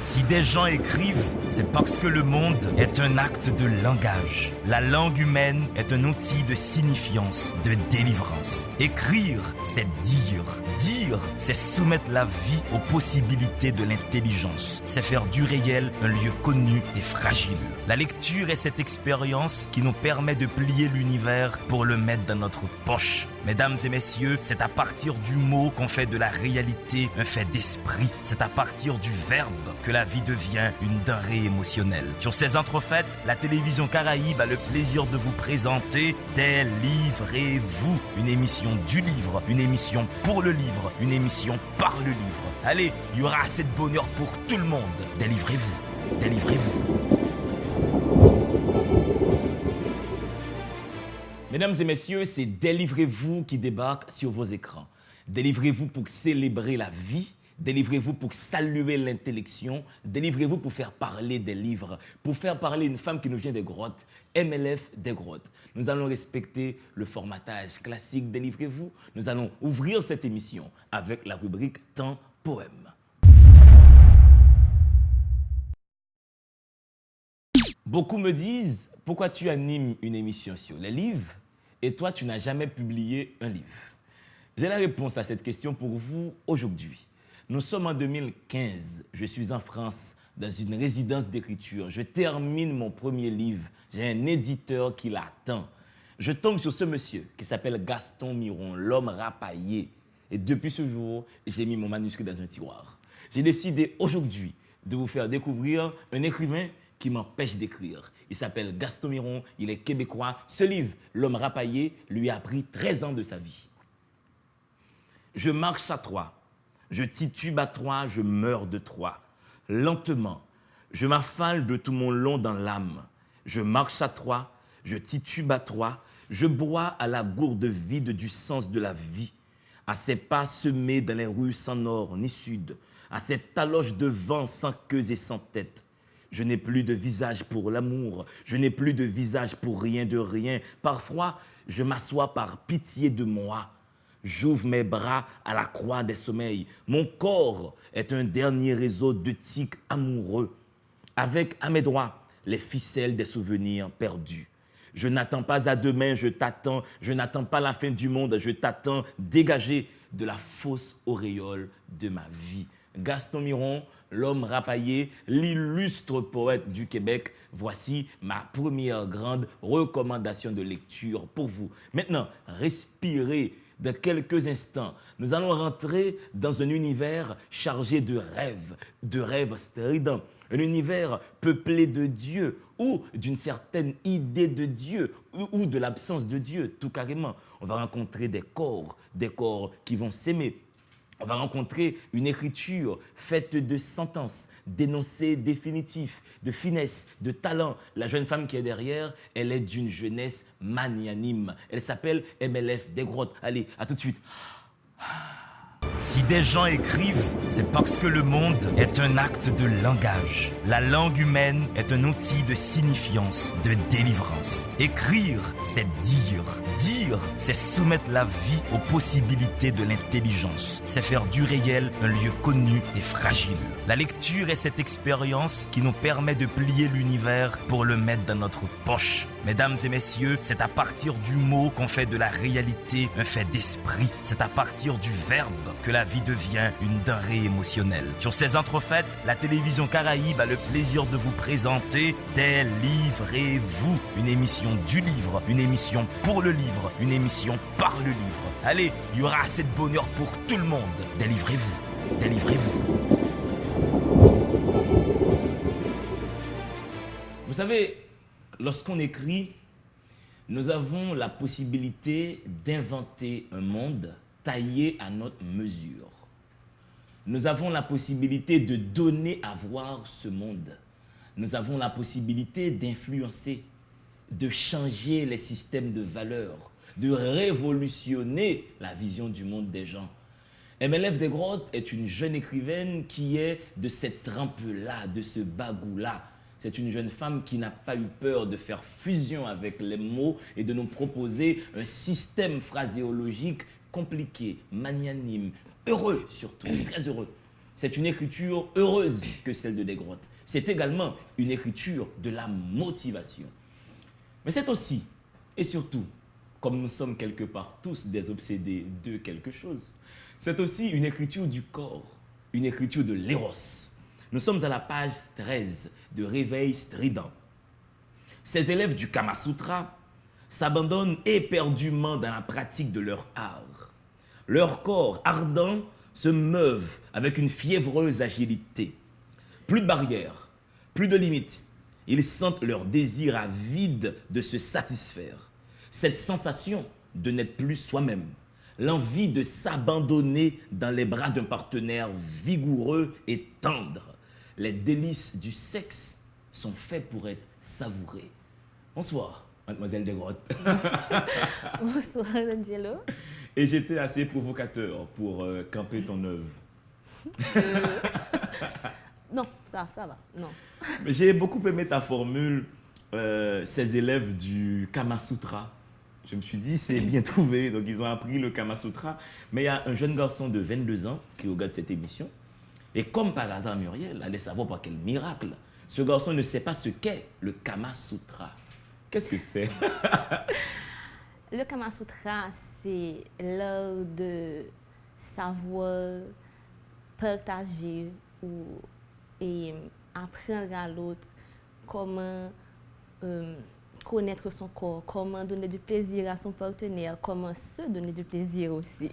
Si des gens écrivent, c'est parce que le monde est un acte de langage. La langue humaine est un outil de signifiance, de délivrance. Écrire, c'est dire. Dire, c'est soumettre la vie aux possibilités de l'intelligence. C'est faire du réel un lieu connu et fragile. La lecture est cette expérience qui nous permet de plier l'univers pour le mettre dans notre poche. Mesdames et messieurs, c'est à partir du mot qu'on fait de la réalité un fait d'esprit. C'est à partir du verbe que la vie devient une denrée émotionnelle. Sur ces entrefaites, la télévision Caraïbe a le plaisir de vous présenter Délivrez-vous, une émission du livre, une émission pour le livre, une émission par le livre. Allez, il y aura assez de bonheur pour tout le monde. Délivrez-vous, délivrez-vous. Mesdames et messieurs, c'est Délivrez-vous qui débarque sur vos écrans. Délivrez-vous pour célébrer la vie. Délivrez-vous pour saluer l'intellection. Délivrez-vous pour faire parler des livres, pour faire parler une femme qui nous vient des grottes, MLF des grottes. Nous allons respecter le formatage classique Délivrez-vous. Nous allons ouvrir cette émission avec la rubrique Temps Poème. Beaucoup me disent, pourquoi tu animes une émission sur les livres et toi, tu n'as jamais publié un livre? J'ai la réponse à cette question pour vous aujourd'hui. Nous sommes en 2015, je suis en France dans une résidence d'écriture. Je termine mon premier livre, j'ai un éditeur qui l'attend. Je tombe sur ce monsieur qui s'appelle Gaston Miron, l'homme rapaillé. Et depuis ce jour, j'ai mis mon manuscrit dans un tiroir. J'ai décidé aujourd'hui de vous faire découvrir un écrivain qui m'empêche d'écrire. Il s'appelle Gaston Miron, il est québécois. Ce livre, L'homme rapaillé, lui a pris 13 ans de sa vie. Je marche à toi, je titube à toi, je meurs de toi. Lentement, je m'affale de tout mon long dans l'âme. Je marche à toi, je titube à toi, je bois à la gourde vide du sens de la vie. À ces pas semés dans les rues sans nord ni sud, à cette taloche de vent sans queue et sans tête. Je n'ai plus de visage pour l'amour, je n'ai plus de visage pour rien de rien. Parfois, je m'assois par pitié de moi. J'ouvre mes bras à la croix des sommeils. Mon corps est un dernier réseau de tiques amoureux. Avec à mes doigts les ficelles des souvenirs perdus. Je n'attends pas à demain, je t'attends. Je n'attends pas la fin du monde, je t'attends. Dégagé de la fausse auréole de ma vie. Gaston Miron, l'homme rapaillé, l'illustre poète du Québec. Voici ma première grande recommandation de lecture pour vous. Maintenant, respirez. Dans quelques instants, nous allons rentrer dans un univers chargé de rêves stridents. Un univers peuplé de Dieu ou d'une certaine idée de Dieu ou de l'absence de Dieu, tout carrément. On va rencontrer des corps qui vont s'aimer. On va rencontrer une écriture faite de sentences, d'énoncés définitifs, de finesse, de talent. La jeune femme qui est derrière, elle est d'une jeunesse magnanime. Elle s'appelle MLF des grottes. Allez, à tout de suite. Si des gens écrivent, c'est parce que le monde est un acte de langage. La langue humaine est un outil de signifiance, de délivrance. Écrire, c'est dire. Dire, c'est soumettre la vie aux possibilités de l'intelligence. C'est faire du réel un lieu connu et fragile. La lecture est cette expérience qui nous permet de plier l'univers pour le mettre dans notre poche. Mesdames et messieurs, c'est à partir du mot qu'on fait de la réalité un fait d'esprit. C'est à partir du verbe que la vie devient une denrée émotionnelle. Sur ces entrefaites, la télévision Caraïbe a le plaisir de vous présenter Délivrez-vous, une émission du livre, une émission pour le livre, une émission par le livre. Allez, il y aura assez de bonheur pour tout le monde. Délivrez-vous, délivrez-vous. Vous savez, lorsqu'on écrit, nous avons la possibilité d'inventer un monde taillé à notre mesure. Nous avons la possibilité de donner à voir ce monde. Nous avons la possibilité d'influencer, de changer les systèmes de valeurs, de révolutionner la vision du monde des gens. MLF des grottes est une jeune écrivaine qui est de cette trempe-là, de ce bagou-là. C'est une jeune femme qui n'a pas eu peur de faire fusion avec les mots et de nous proposer un système phraséologique compliqué, magnanime, heureux surtout, très heureux. C'est une écriture heureuse que celle de Desgrottes. C'est également une écriture de la motivation. Mais c'est aussi, et surtout, comme nous sommes quelque part tous des obsédés de quelque chose, c'est aussi une écriture du corps, une écriture de l'éros. Nous sommes à la page 13 de Réveil strident. Ces élèves du Kama Sutra s'abandonnent éperdument dans la pratique de leur art. Leur corps ardent se meuvent avec une fiévreuse agilité. Plus de barrières, plus de limites. Ils sentent leur désir avide de se satisfaire. Cette sensation de n'être plus soi-même. L'envie de s'abandonner dans les bras d'un partenaire vigoureux et tendre. Les délices du sexe sont faits pour être savourés. Bonsoir, mademoiselle Desgrottes. Bonsoir, Angelo. Et j'étais assez provocateur pour camper ton œuvre. Non, ça va, non. J'ai beaucoup aimé ta formule, ces élèves du Kama Sutra. Je me suis dit, c'est bien trouvé. Donc, ils ont appris le Kama Sutra. Mais il y a un jeune garçon de 22 ans qui regarde cette émission. Et comme par hasard, Muriel, allez savoir par quel miracle, ce garçon ne sait pas ce qu'est le Kama Sutra. Qu'est-ce que c'est? Le Kama Sutra, c'est l'art de savoir partager et apprendre à l'autre comment connaître son corps, comment donner du plaisir à son partenaire, comment se donner du plaisir aussi.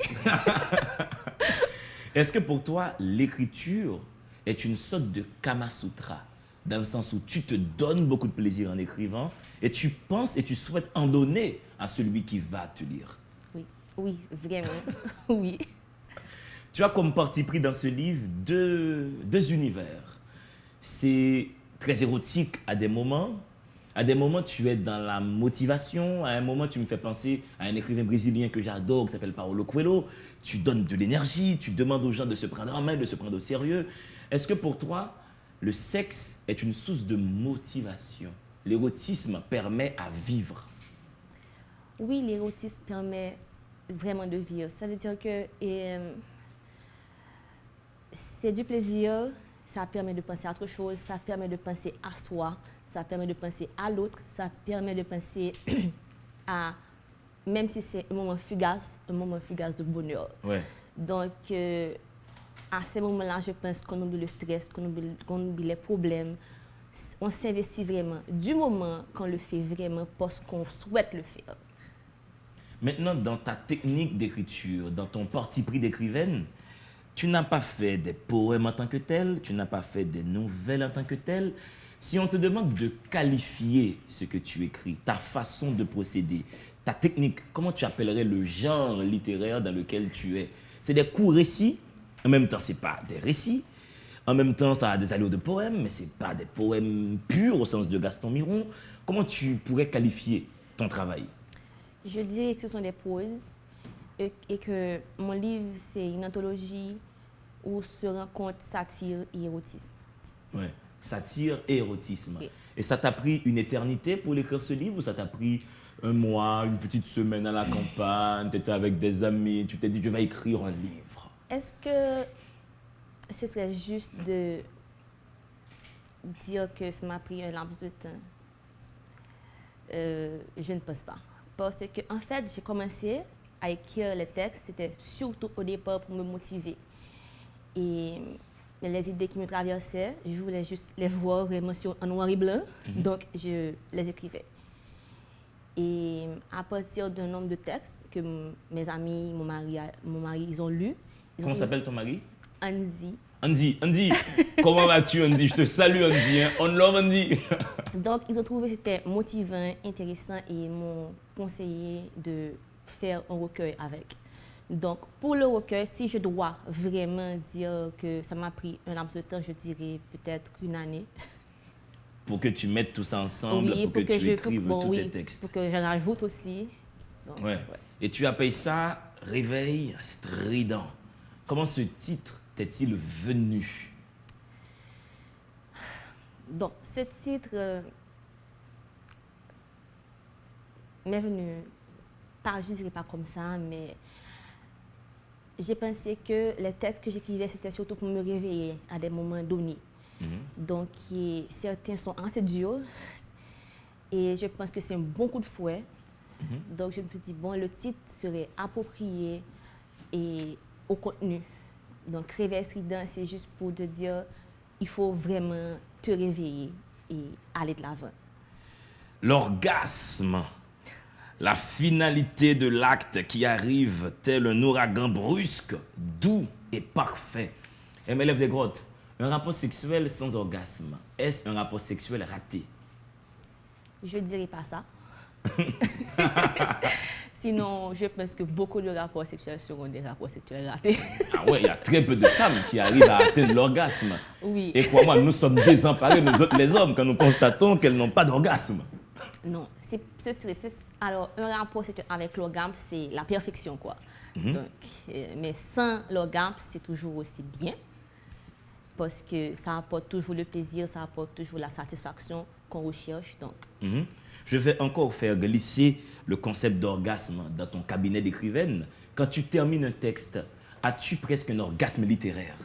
Est-ce que pour toi, l'écriture est une sorte de Kama Sutra, dans le sens où tu te donnes beaucoup de plaisir en écrivant et tu penses et tu souhaites en donner à celui qui va te lire? Oui, vraiment, oui. Tu as comme parti pris dans ce livre deux univers. C'est très érotique à des moments. À des moments, tu es dans la motivation. À un moment, tu me fais penser à un écrivain brésilien que j'adore, qui s'appelle Paulo Coelho. Tu donnes de l'énergie, tu demandes aux gens de se prendre en main, de se prendre au sérieux. Est-ce que pour toi, le sexe est une source de motivation? L'érotisme permet à vivre. Oui, l'érotisme permet vraiment de vivre. Ça veut dire que c'est du plaisir, ça permet de penser à autre chose, ça permet de penser à soi, ça permet de penser à l'autre, ça permet de penser à, même si c'est un moment fugace de bonheur. Ouais. Donc, à ces moments-là, je pense qu'on oublie le stress, qu'on oublie les problèmes. On s'investit vraiment du moment qu'on le fait vraiment parce qu'on souhaite le faire. Maintenant, dans ta technique d'écriture, dans ton parti pris d'écrivaine, tu n'as pas fait des poèmes en tant que tel, tu n'as pas fait des nouvelles en tant que tel. Si on te demande de qualifier ce que tu écris, ta façon de procéder, ta technique, comment tu appellerais le genre littéraire dans lequel tu es? C'est des courts récits, en même temps, ce n'est pas des récits. En même temps, ça a des allures de poèmes, mais ce n'est pas des poèmes purs au sens de Gaston Miron. Comment tu pourrais qualifier ton travail? Je dirais que ce sont des proses et que mon livre, c'est une anthologie où se rencontrent satire et érotisme. Ouais. Satire et érotisme. Oui. Et ça t'a pris une éternité pour écrire ce livre ou ça t'a pris un mois, une petite semaine à la campagne, tu étais avec des amis, tu t'es dit je vais écrire un livre? Est-ce que ce serait juste de dire que ça m'a pris un laps de temps? Je ne pense pas. Parce que, en fait, j'ai commencé à écrire les textes, c'était surtout au départ pour me motiver. Et les idées qui me traversaient, je voulais juste les voir vraiment en noir et blanc, donc je les écrivais. Et à partir d'un nombre de textes que mes amis, mon mari, ils ont lus. Comment s'appelle ton mari? Andy. Andy, comment vas-tu Andy? Je te salue Andy, hein? On love Andy. Donc, ils ont trouvé que c'était motivant, intéressant et m'ont conseillé de faire un recueil avec. Donc, pour le recueil, si je dois vraiment dire que ça m'a pris un laps de temps, je dirais peut-être une année. Pour que tu mettes tout ça ensemble, Oui, pour que tu écrives tous tes textes. Pour que j'en rajoute aussi. Donc, ouais. Et tu appelles ça Réveil strident. Comment ce titre t'est-il venu? Donc, ce titre m'est venu, pas, je ne dirais pas comme ça, mais j'ai pensé que les textes que j'écrivais, c'était surtout pour me réveiller à des moments donnés. Donc, certains sont assez durs et je pense que c'est un bon coup de fouet. Donc, je me suis dit, bon, le titre serait approprié et au contenu. Donc, réveil strident, c'est juste pour te dire, il faut vraiment te réveiller et aller de l'avant. L'orgasme, la finalité de l'acte qui arrive tel un ouragan brusque, doux et parfait. MLF des grottes, un rapport sexuel sans orgasme, est-ce un rapport sexuel raté? Je ne dirais pas ça. Sinon, je pense que beaucoup de rapports sexuels seront des rapports sexuels ratés. Ah ouais, il y a très peu de femmes qui arrivent à atteindre l'orgasme. Oui. Et crois-moi, nous sommes désemparés, nous autres les hommes, quand nous constatons qu'elles n'ont pas d'orgasme. Non, alors un rapport sexuel avec l'orgasme, c'est la perfection, quoi. Donc, mais sans l'orgasme, c'est toujours aussi bien parce que ça apporte toujours le plaisir, ça apporte toujours la satisfaction qu'on recherche. Donc. Je vais encore faire glisser le concept d'orgasme dans ton cabinet d'écrivaine. Quand tu termines un texte, as-tu presque un orgasme littéraire?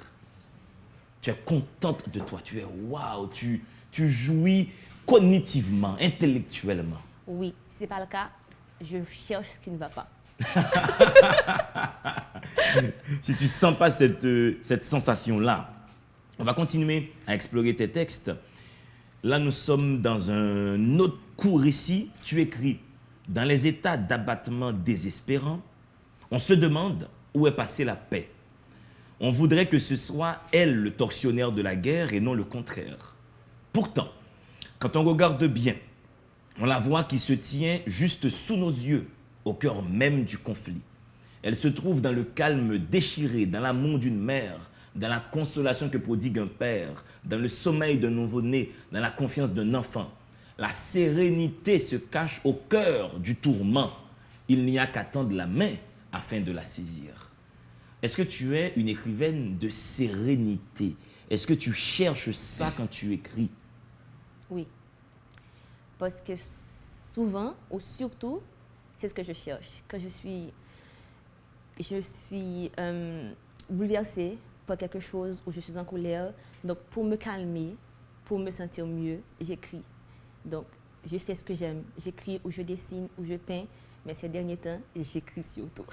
Tu es contente de toi, tu es waouh, tu jouis cognitivement, intellectuellement. Oui, si ce n'est pas le cas, je cherche ce qui ne va pas. Si tu ne sens pas cette sensation-là, on va continuer à explorer tes textes. Là, nous sommes dans un autre court récit. Tu écris « Dans les états d'abattement désespérant, on se demande où est passée la paix. On voudrait que ce soit elle le tortionnaire de la guerre et non le contraire. Pourtant, quand on regarde bien, on la voit qui se tient juste sous nos yeux, au cœur même du conflit. Elle se trouve dans le calme déchiré, dans l'amour d'une mère, dans la consolation que prodigue un père, dans le sommeil d'un nouveau-né, dans la confiance d'un enfant. La sérénité se cache au cœur du tourment. Il n'y a qu'à tendre la main afin de la saisir. » Est-ce que tu es une écrivaine de sérénité? Est-ce que tu cherches ça quand tu écris? Oui. Parce que souvent, ou surtout, c'est ce que je cherche. Quand je suis bouleversée par quelque chose ou je suis en colère, donc pour me calmer, pour me sentir mieux, j'écris. Donc, je fais ce que j'aime. J'écris ou je dessine ou je peins, mais ces derniers temps, j'écris surtout.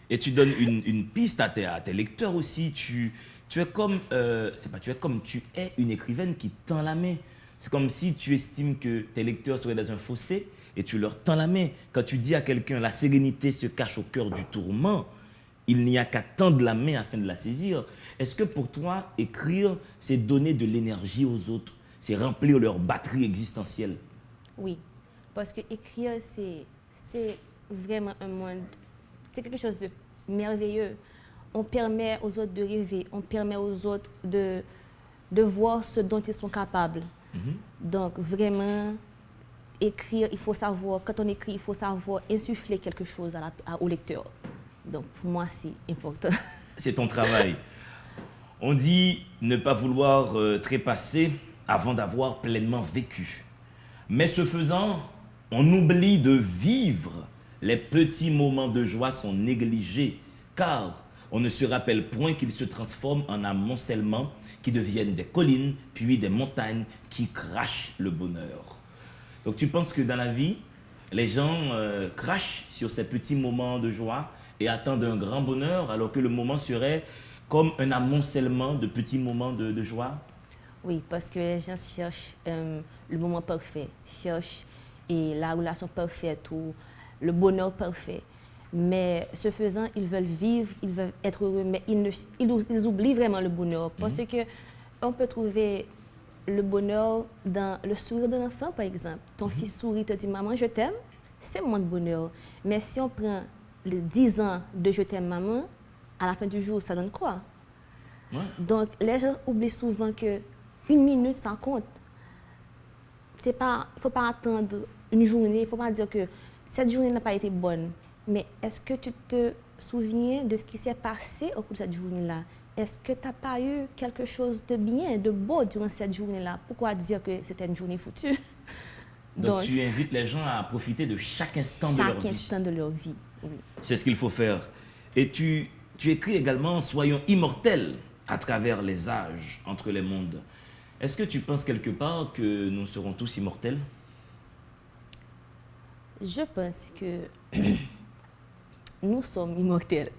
Et tu donnes une piste à tes lecteurs aussi. Tu es comme, tu es une écrivaine qui tend la main. C'est comme si tu estimes que tes lecteurs seraient dans un fossé et tu leur tends la main. Quand tu dis à quelqu'un, la sérénité se cache au cœur du tourment, il n'y a qu'à tendre la main afin de la saisir. Est-ce que pour toi, écrire, c'est donner de l'énergie aux autres? C'est remplir leur batterie existentielle? Oui, parce que écrire, c'est vraiment un monde, c'est quelque chose de merveilleux. On permet aux autres de rêver, on permet aux autres de voir ce dont ils sont capables. Donc vraiment, écrire, il faut savoir, quand on écrit, il faut savoir insuffler quelque chose au lecteur. Donc pour moi, c'est important. C'est ton travail. On dit ne pas vouloir trépasser avant d'avoir pleinement vécu. Mais ce faisant, on oublie de vivre. Les petits moments de joie sont négligés, car on ne se rappelle point qu'ils se transforment en amoncellements qui deviennent des collines, puis des montagnes qui crachent le bonheur. Donc tu penses que dans la vie, les gens crachent sur ces petits moments de joie et attendent un grand bonheur, alors que le moment serait comme un amoncellement de petits moments de joie? Oui, parce que les gens cherchent le moment parfait, cherchent la relation parfaite ou le bonheur parfait. Mais ce faisant, ils veulent vivre, ils veulent être heureux, mais ils oublient vraiment le bonheur. Parce qu'on peut trouver le bonheur dans le sourire d'un enfant, par exemple. Ton fils sourit, te dit « Maman, je t'aime », c'est un moment de bonheur. Mais si on prend les 10 ans de « Je t'aime, maman », à la fin du jour, ça donne quoi? Ouais. Donc, les gens oublient souvent que 1 minute, ça compte. Il ne faut pas attendre une journée, il ne faut pas dire que cette journée n'a pas été bonne. Mais est-ce que tu te souviens de ce qui s'est passé au cours de cette journée-là? Est-ce que tu n'as pas eu quelque chose de bien, de beau durant cette journée-là? Pourquoi dire que c'était une journée foutue? Donc tu invites les gens à profiter de chaque instant de leur vie. Chaque instant de leur vie, oui. C'est ce qu'il faut faire. Et tu Tu écris également « Soyons immortels à travers les âges, entre les mondes ». Est-ce que tu penses quelque part que nous serons tous immortels? Je pense que nous sommes immortels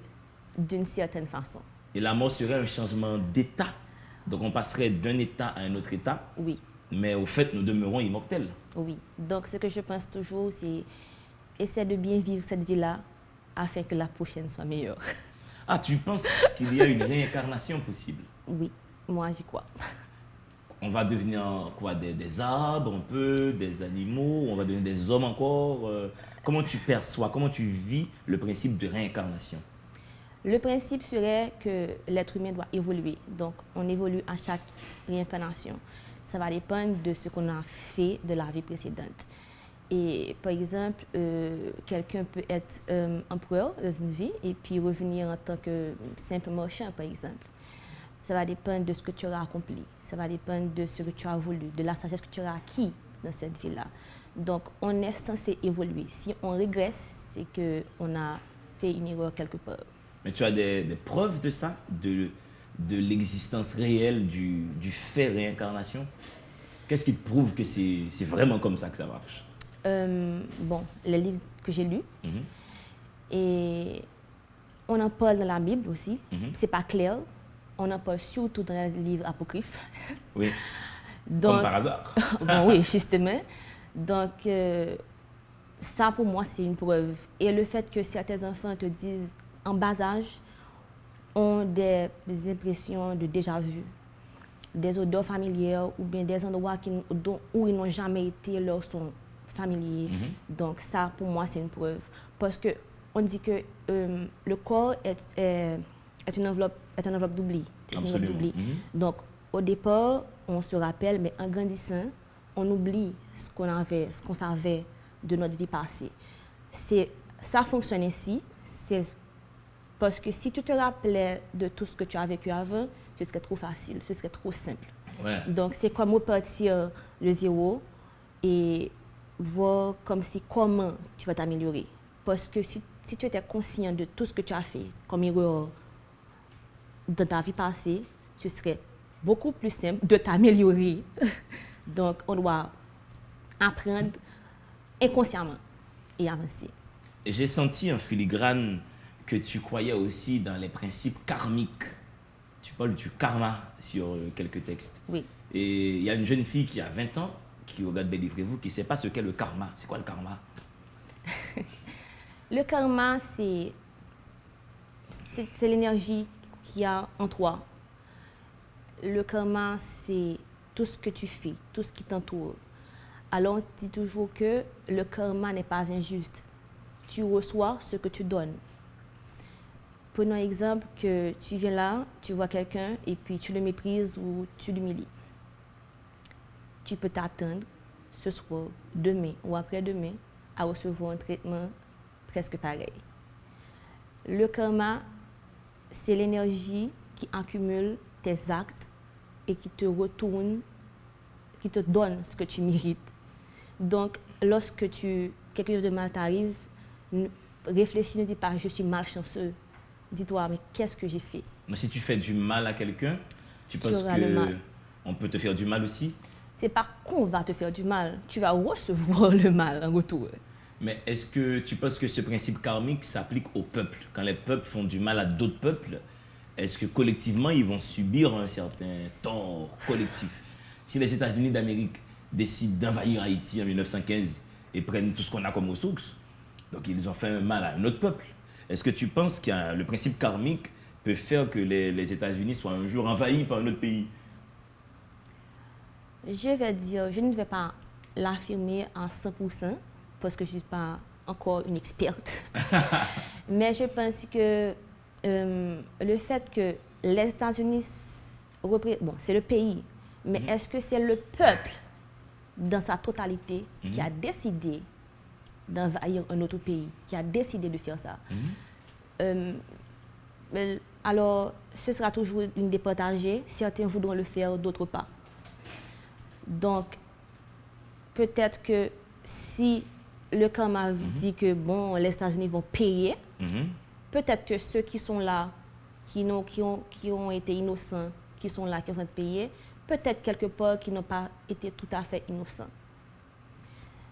d'une certaine façon. Et la mort serait un changement d'état. Donc on passerait d'un état à un autre état. Oui, Mais au fait, nous demeurons immortels. oui. Donc ce que je pense toujours, c'est essayer de bien vivre cette vie-là afin que la prochaine soit meilleure. Ah, tu penses qu'il y a une réincarnation possible? Oui, moi j'y crois. On va devenir quoi? Des arbres un peu, des animaux, on va devenir des hommes encore. Comment tu perçois, comment tu vis le principe de réincarnation? Le principe serait que l'être humain doit évoluer. Donc, on évolue à chaque réincarnation. Ça va dépendre de ce qu'on a fait de la vie précédente. Et par exemple, quelqu'un peut être empereur dans une vie et puis revenir en tant que simple marchand, par exemple. Ça va dépendre de ce que tu auras accompli. Ça va dépendre de ce que tu as voulu, de la sagesse que tu auras acquis dans cette vie-là. Donc, on est censé évoluer. Si on régresse, c'est qu'on a fait une erreur quelque part. Mais tu as des preuves de ça, de l'existence réelle du fait réincarnation? Qu'est-ce qui te prouve que c'est vraiment comme ça que ça marche? Bon, les livres que j'ai lus, Mhm. et on en parle dans la Bible aussi. Mhm. C'est pas clair. On en parle surtout dans les livres apocryphes. Oui, Donc, comme par hasard. bon, oui, justement. Donc, ça pour moi, c'est une preuve. Et le fait que certains enfants te disent, en bas âge, ont des impressions de déjà-vu, des odeurs familières ou bien des endroits où ils n'ont jamais été leur sont familiers. Donc, ça, pour moi, c'est une preuve. Parce que on dit que le corps est une enveloppe d'oubli. C'est une enveloppe Absolument. d'oubli. Donc, au départ, on se rappelle, mais en grandissant, on oublie ce qu'on savait de notre vie passée. Ça fonctionne ainsi, c'est parce que si tu te rappelais de tout ce que tu as vécu avant, ce serait trop facile, ce serait trop simple. Ouais. Donc, c'est comme repartir de zéro et voir comment tu vas t'améliorer. Parce que si tu étais conscient de tout ce que tu as fait comme erreur dans ta vie passée, ce serait beaucoup plus simple de t'améliorer. Donc, on doit apprendre inconsciemment et avancer. J'ai senti en filigrane que tu croyais aussi dans les principes karmiques. Tu parles du karma sur quelques textes. Oui. Et il y a une jeune fille qui a 20 ans qui regarde Délivrez-vous qui ne sait pas ce qu'est le karma. C'est quoi le karma? Le karma, c'est l'énergie qu'il y a en toi. Le karma, c'est tout ce que tu fais, tout ce qui t'entoure. Alors, on dit toujours que le karma n'est pas injuste. Tu reçois ce que tu donnes. Prenons exemple que tu viens là, tu vois quelqu'un et puis tu le méprises ou tu l'humilies. Tu peux t'attendre ce soir, demain ou après-demain à recevoir un traitement presque pareil. Le karma, c'est l'énergie qui accumule tes actes et qui te retourne, qui te donne ce que tu mérites. Donc, lorsque quelque chose de mal t'arrive, réfléchis, ne dis pas « je suis malchanceux ». Dis-toi, mais qu'est-ce que j'ai fait? Mais si tu fais du mal à quelqu'un, tu penses auras le mal. qu'on peut te faire du mal aussi? C'est pas qu'on va te faire du mal, tu vas recevoir le mal en retour. Mais est-ce que tu penses que ce principe karmique s'applique au peuple? Quand les peuples font du mal à d'autres peuples, est-ce que collectivement, ils vont subir un certain tort collectif? Si les États-Unis d'Amérique décident d'envahir Haïti en 1915 et prennent tout ce qu'on a comme ressources, donc ils ont fait un mal à un autre peuple. Est-ce que tu penses que le principe karmique peut faire que les États-Unis soient un jour envahis par un autre pays? Je ne vais pas l'affirmer à 100% parce que je ne suis pas encore une experte. Mais je pense que le fait que les États-Unis, bon, c'est le pays, mais est-ce que c'est le peuple dans sa totalité qui a décidé d'envahir un autre pays, qui a décidé de faire ça? Alors, ce sera toujours une départagée. Certains voudront le faire, d'autres pas. Donc, peut-être que si le karma dit que bon, les États-Unis vont payer, peut-être que ceux qui sont là qui ont été innocents, qui sont là, qui ont été payés, peut-être quelque part qui n'ont pas été tout à fait innocents.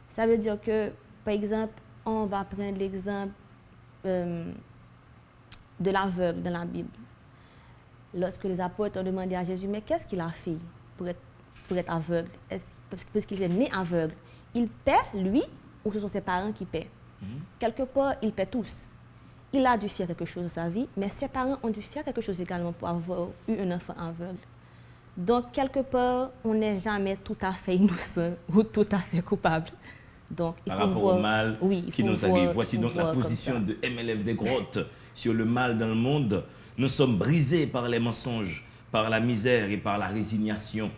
Ça veut dire que, par exemple, on va prendre l'exemple de l'aveugle dans la Bible. Lorsque les apôtres ont demandé à Jésus, mais qu'est-ce qu'il a fait pour être aveugle? Parce qu'il est né aveugle. Il paie, lui, ou ce sont ses parents qui paient? Quelque part, il paie tous. Il a dû faire quelque chose de sa vie, mais ses parents ont dû faire quelque chose également pour avoir eu un enfant aveugle. Donc, quelque part, on n'est jamais tout à fait innocent ou tout à fait coupable. Donc, il Par faut rapport voir, au mal oui, qui nous arrive. Voici donc la position de MLF des Grottes sur le mal dans le monde. Nous sommes brisés par les mensonges, par la misère et par la résignation.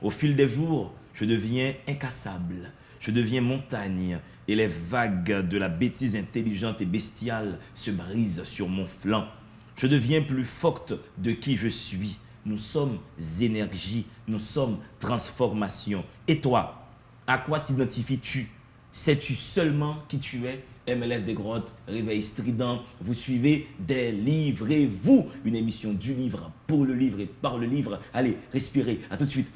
Au fil des jours, je deviens incassable. Je deviens montagne et les vagues de la bêtise intelligente et bestiale se brisent sur mon flanc. Je deviens plus forte de qui je suis. Nous sommes énergie, nous sommes transformation. Et toi, à quoi t'identifies-tu? Sais-tu seulement qui tu es? MLF des Grottes, Réveil Strident, vous suivez Délivrez-vous, une émission du livre, pour le livre et par le livre. Allez, respirez, à tout de suite.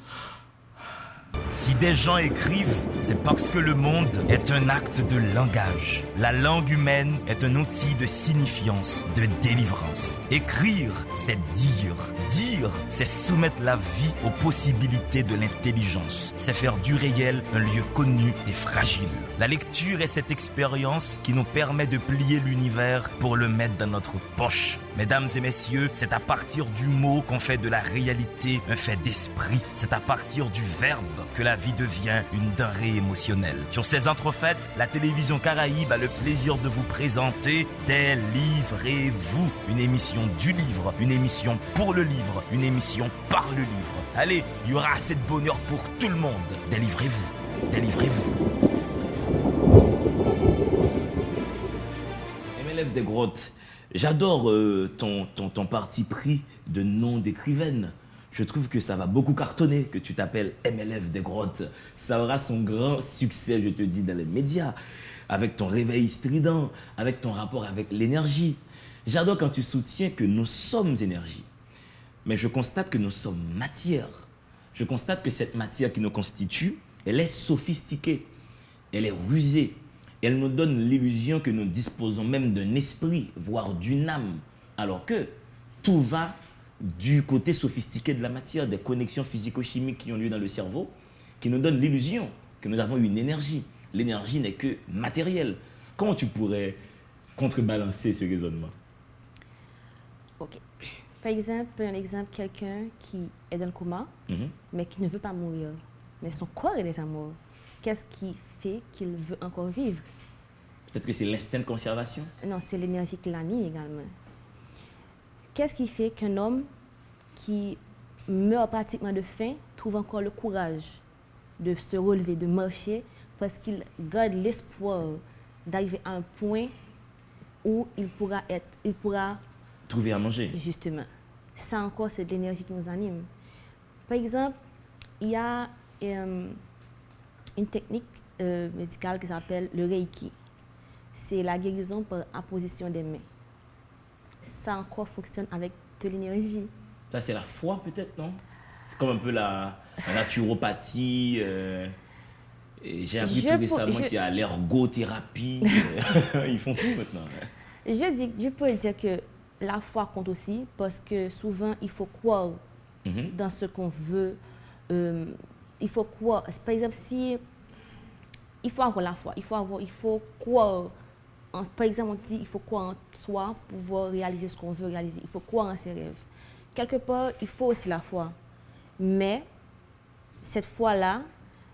Si des gens écrivent, c'est parce que le monde est un acte de langage. La langue humaine est un outil de signifiance, de délivrance. Écrire, c'est dire. Dire, c'est soumettre la vie aux possibilités de l'intelligence. C'est faire du réel un lieu connu et fragile. La lecture est cette expérience qui nous permet de plier l'univers pour le mettre dans notre poche. Mesdames et messieurs, c'est à partir du mot qu'on fait de la réalité un fait d'esprit. C'est à partir du verbe que la vie devient une denrée émotionnelle. Sur ces entrefaites, la télévision Caraïbe a le plaisir de vous présenter Délivrez-vous, une émission du livre, une émission pour le livre, une émission par le livre. Allez, il y aura assez de bonheur pour tout le monde. Délivrez-vous, délivrez-vous. MLF des Grottes, j'adore ton parti pris de nom d'écrivaine. Je trouve que ça va beaucoup cartonner, que tu t'appelles MLF des Grottes. Ça aura son grand succès, je te dis, dans les médias, avec ton réveil strident, avec ton rapport avec l'énergie. J'adore quand tu soutiens que nous sommes énergie. Mais je constate que nous sommes matière. Je constate que cette matière qui nous constitue, elle est sophistiquée, elle est rusée. Elle nous donne l'illusion que nous disposons même d'un esprit, voire d'une âme, alors que tout va du côté sophistiqué de la matière, des connexions physico-chimiques qui ont lieu dans le cerveau, qui nous donnent l'illusion que nous avons une énergie. L'énergie n'est que matérielle. Comment tu pourrais contrebalancer ce raisonnement? Ok. Par exemple, prenons l'exemple de quelqu'un qui est dans le coma, mais qui ne veut pas mourir. Mais son corps est déjà mort. Qu'est-ce qui fait qu'il veut encore vivre? Peut-être que c'est l'instinct de conservation? Non, c'est l'énergie qui l'anime également. Qu'est-ce qui fait qu'un homme qui meurt pratiquement de faim trouve encore le courage de se relever, de marcher, parce qu'il garde l'espoir d'arriver à un point où il pourra trouver à manger. Justement. Ça encore, c'est de l'énergie qui nous anime. Par exemple, il y a une technique médicale qui s'appelle le Reiki. C'est la guérison par apposition des mains. Ça encore fonctionne avec de l'énergie. Ça, c'est la foi peut-être, non? C'est comme un peu la naturopathie. Et j'ai appris tout récemment qu'il y a l'ergothérapie. Ils font tout maintenant. Je peux dire que la foi compte aussi parce que souvent, il faut croire dans ce qu'on veut. Il faut croire. Par exemple, si... Il faut avoir la foi. Il faut croire. Par exemple, on dit qu'il faut croire en soi pour pouvoir réaliser ce qu'on veut réaliser. Il faut croire en ses rêves. Quelque part, il faut aussi la foi. Mais cette foi-là,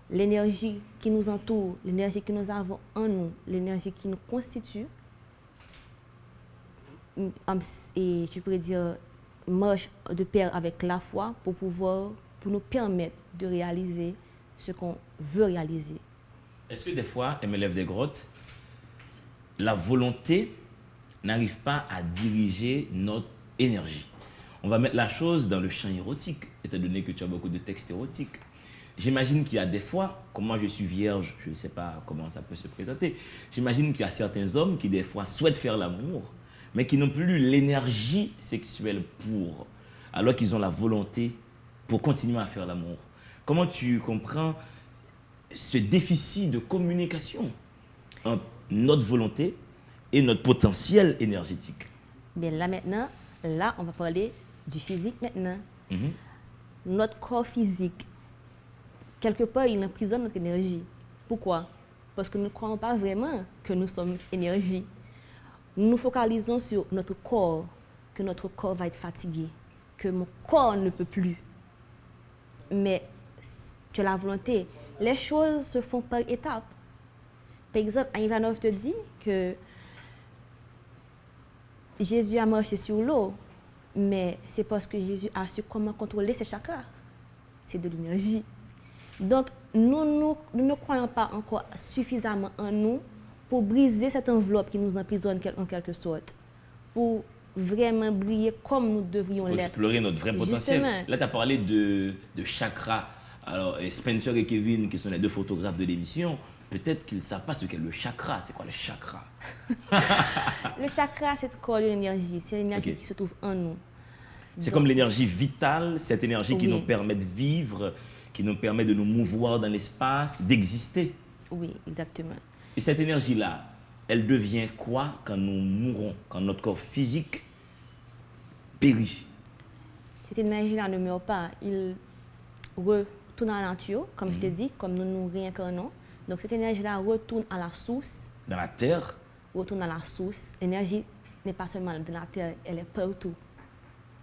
l'énergie qui nous entoure, l'énergie que nous avons en nous, l'énergie qui nous constitue, et je pourrais dire, marche de pair avec la foi pour nous permettre de réaliser ce qu'on veut réaliser. Est-ce que des fois, MLF des Grottes, la volonté n'arrive pas à diriger notre énergie? On va mettre la chose dans le champ érotique, étant donné que tu as beaucoup de textes érotiques. J'imagine qu'il y a des fois, comme moi je suis vierge, je ne sais pas comment ça peut se présenter, j'imagine qu'il y a certains hommes qui des fois souhaitent faire l'amour, mais qui n'ont plus l'énergie sexuelle pour, alors qu'ils ont la volonté pour continuer à faire l'amour. Comment tu comprends ce déficit de communication entre notre volonté et notre potentiel énergétique? Mais là maintenant, là on va parler du physique maintenant. Notre corps physique, quelque part, il emprisonne notre énergie. Pourquoi? Parce que nous ne croyons pas vraiment que nous sommes énergie. Nous nous focalisons sur notre corps, que notre corps va être fatigué, que mon corps ne peut plus. Mais tu as la volonté. Les choses se font par étapes. Par exemple, Ivanov te dit que Jésus a marché sur l'eau, mais c'est parce que Jésus a su comment contrôler ses chakras. C'est de l'énergie. Donc, nous ne croyons pas encore suffisamment en nous pour briser cette enveloppe qui nous emprisonne en quelque sorte, pour vraiment briller comme nous devrions Pour l'être. explorer notre vrai potentiel. Justement. Là, tu as parlé de chakra. Alors, Spencer et Kevin, qui sont les deux photographes de l'émission, peut-être qu'ils ne savent pas ce qu'est le chakra. C'est quoi le chakra? Le chakra, c'est le corps de l'énergie. C'est l'énergie Ok. qui se trouve en nous. C'est Donc, comme l'énergie vitale, cette énergie qui Oui. nous permet de vivre, qui nous permet de nous mouvoir dans l'espace, d'exister. Oui, exactement. Et cette énergie-là, elle devient quoi quand nous mourons, quand notre corps physique périt? Cette énergie-là ne meurt pas. Il retourne à la nature, comme je t'ai dit, comme nous nous réincarnons. Donc cette énergie-là retourne à la source, Dans la terre? retourne à la source. L'énergie n'est pas seulement dans la terre, elle est partout.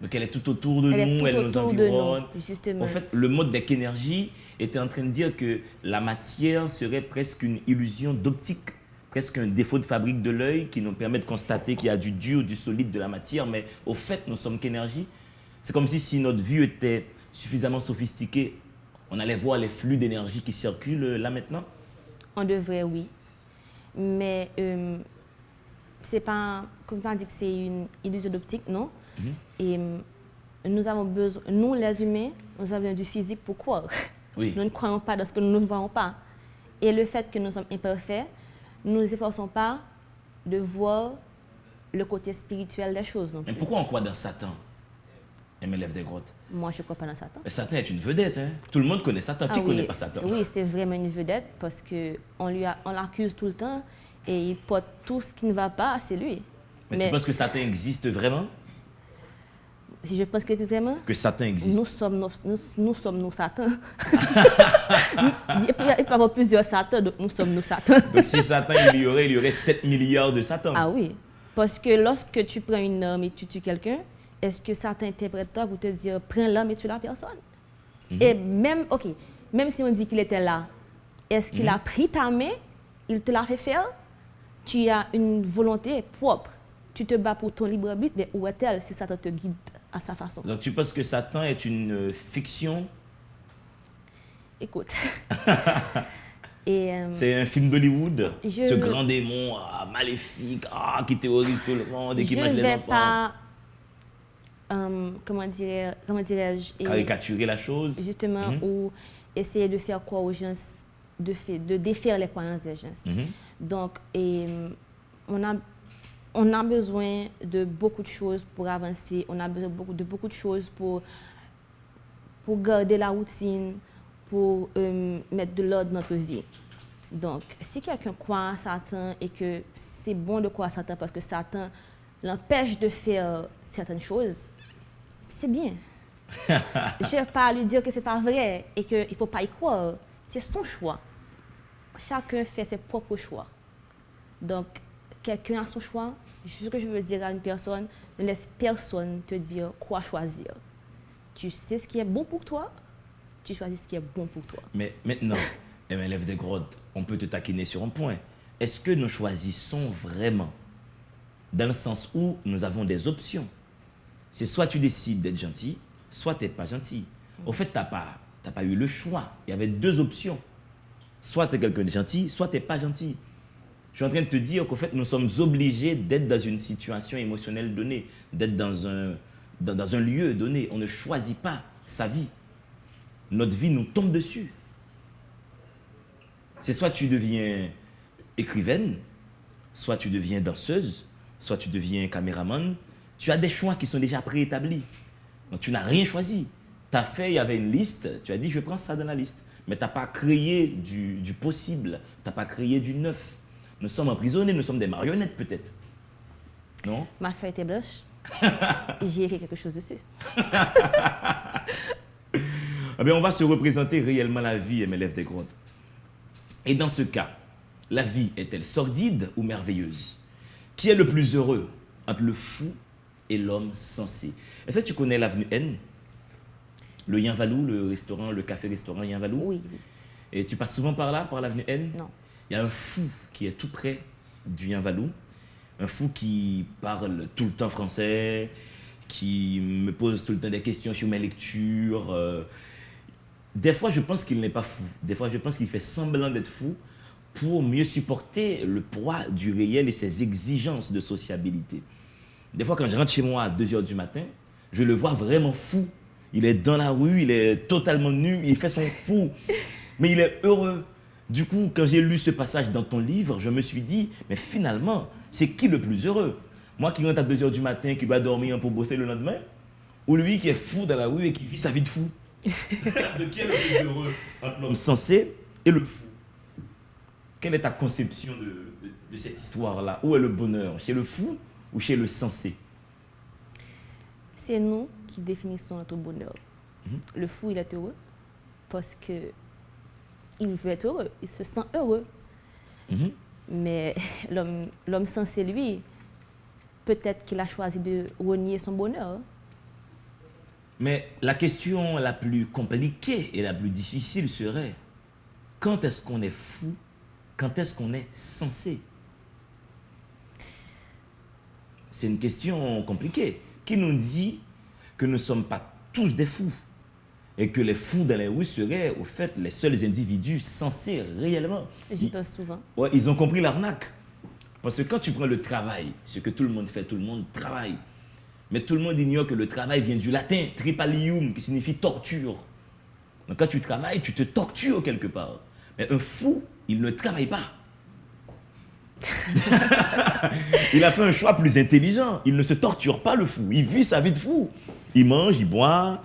Donc elle est tout autour de Elle est nous, tout elle nous autour de nous, environne. justement. En fait, le mot deck énergie était en train de dire que la matière serait presque une illusion d'optique, presque un défaut de fabrique de l'œil qui nous permet de constater qu'il y a du dur, du solide, de la matière, mais au fait, nous sommes qu'énergie. C'est comme si notre vue était suffisamment sophistiquée, on allait voir les flux d'énergie qui circulent là maintenant. On devrait, oui. Mais c'est pas, comme on dit que c'est une illusion d'optique, non. Et nous avons besoin, nous les humains, nous avons du physique pour croire. Oui. Nous ne croyons pas dans ce que nous ne voyons pas. Et le fait que nous sommes imparfaits, nous ne nous efforçons pas de voir le côté spirituel des choses. Non Mais plus. pourquoi on croit dans Satan, MLF des grottes? Moi, je ne crois pas dans Satan. Mais Satan est une vedette, hein? Tout le monde connaît Satan. Qui Ah ne connaît oui, pas Satan? Oui, c'est vraiment une vedette parce qu'on l'accuse tout le temps et il porte tout ce qui ne va pas, c'est lui. Mais tu penses que Satan existe vraiment? Si je pense que vraiment, Que Satan existe? nous sommes nos Satan. Il peut y avoir plusieurs Satans, donc nous sommes nos Satans. Donc si Satan, il y aurait 7 milliards de Satan. Ah oui, parce que lorsque tu prends une arme et tu tues quelqu'un, est-ce que Satan interprète toi pour te dire prends l'arme et tue la personne? Et même, ok, même si on dit qu'il était là, est-ce qu'il a pris ta main, il te l'a fait faire? Tu as une volonté propre, tu te bats pour ton libre arbitre, mais où est-elle si Satan te guide à sa façon? Donc tu penses que Satan est une fiction? Écoute. Et, C'est un film d'Hollywood? Je Ce ne- grand démon maléfique qui terrorise tout le monde et qui je mange ne les vais enfants. pas, comment dirais-je, et Caricaturer la chose? justement, ou essayer de faire croire aux gens, de défaire les croyances des gens. Donc, on a besoin de beaucoup de choses pour avancer, on a besoin de beaucoup de choses pour garder la routine, pour mettre de l'ordre dans notre vie. Donc, si quelqu'un croit à Satan et que c'est bon de croire à Satan parce que Satan l'empêche de faire certaines choses, c'est bien. Je ne vais pas lui dire que ce n'est pas vrai et qu'il ne faut pas y croire. C'est son choix. Chacun fait ses propres choix. Donc, quelqu'un a son choix. Ce que je veux dire à une personne, ne laisse personne te dire quoi choisir. Tu sais ce qui est bon pour toi, tu choisis ce qui est bon pour toi. Mais maintenant, MLF des grottes, on peut te taquiner sur un point. Est-ce que nous choisissons vraiment? Dans le sens où nous avons des options. C'est soit tu décides d'être gentil, soit tu n'es pas gentil. Au fait, tu n'as pas eu le choix. Il y avait deux options. Soit tu es quelqu'un de gentil, soit tu n'es pas gentil. Je suis en train de te dire qu'au fait, nous sommes obligés d'être dans une situation émotionnelle donnée, d'être dans un lieu donné. On ne choisit pas sa vie. Notre vie nous tombe dessus. C'est soit tu deviens écrivaine, soit tu deviens danseuse, soit tu deviens caméraman. Tu as des choix qui sont déjà préétablis. Donc tu n'as rien choisi. Tu as fait, il y avait une liste, tu as dit je prends ça dans la liste. Mais tu n'as pas créé du possible, tu n'as pas créé du neuf. Nous sommes emprisonnés, nous sommes des marionnettes peut-être. Non? Ma feuille était blanche. J'ai écrit quelque chose dessus. Eh bien, on va se représenter réellement la vie, MLF des grottes. Et dans ce cas, la vie est-elle sordide ou merveilleuse? Qui est le plus heureux entre le fou et l'homme sensé? Est-ce que tu connais l'avenue N? Le Yanvalou, le restaurant, le café-restaurant Yanvalou? Oui. Et tu passes souvent par là, par l'avenue N? Non. Il y a un fou qui est tout près du Yanvalou. Un fou qui parle tout le temps français, qui me pose tout le temps des questions sur mes lectures. Des fois, je pense qu'il n'est pas fou. Des fois, je pense qu'il fait semblant d'être fou pour mieux supporter le poids du réel et ses exigences de sociabilité. Des fois, quand je rentre chez moi à 2 h du matin, je le vois vraiment fou. Il est dans la rue, il est totalement nu, il fait son fou, mais il est heureux. Du coup, quand j'ai lu ce passage dans ton livre, je me suis dit, mais finalement, c'est qui le plus heureux? Moi qui rentre à 2 h du matin, qui va dormir pour bosser le lendemain, ou lui qui est fou dans la rue et qui vit sa vie de fou? De qui est le plus heureux entre l'homme sensé et le fou? Quelle est ta conception de cette histoire-là? Où est le bonheur? Chez le fou ou chez le sensé? C'est nous qui définissons notre bonheur. Le fou, il est heureux parce que il veut être heureux, il se sent heureux. Mais l'homme sensé, lui, peut-être qu'il a choisi de renier son bonheur. Mais la question la plus compliquée et la plus difficile serait, quand est-ce qu'on est fou? Quand est-ce qu'on est sensé? C'est une question compliquée. Qui nous dit que nous ne sommes pas tous des fous? Et que les fous dans les rues seraient, au fait, les seuls individus sensés réellement. J'y pense souvent. Ouais, ils ont compris l'arnaque. Parce que quand tu prends le travail, ce que tout le monde fait, tout le monde travaille. Mais tout le monde ignore que le travail vient du latin, tripalium, qui signifie torture. Donc quand tu travailles, tu te tortures quelque part. Mais un fou, il ne travaille pas. Il a fait un choix plus intelligent. Il ne se torture pas, le fou. Il vit sa vie de fou. Il mange, il boit,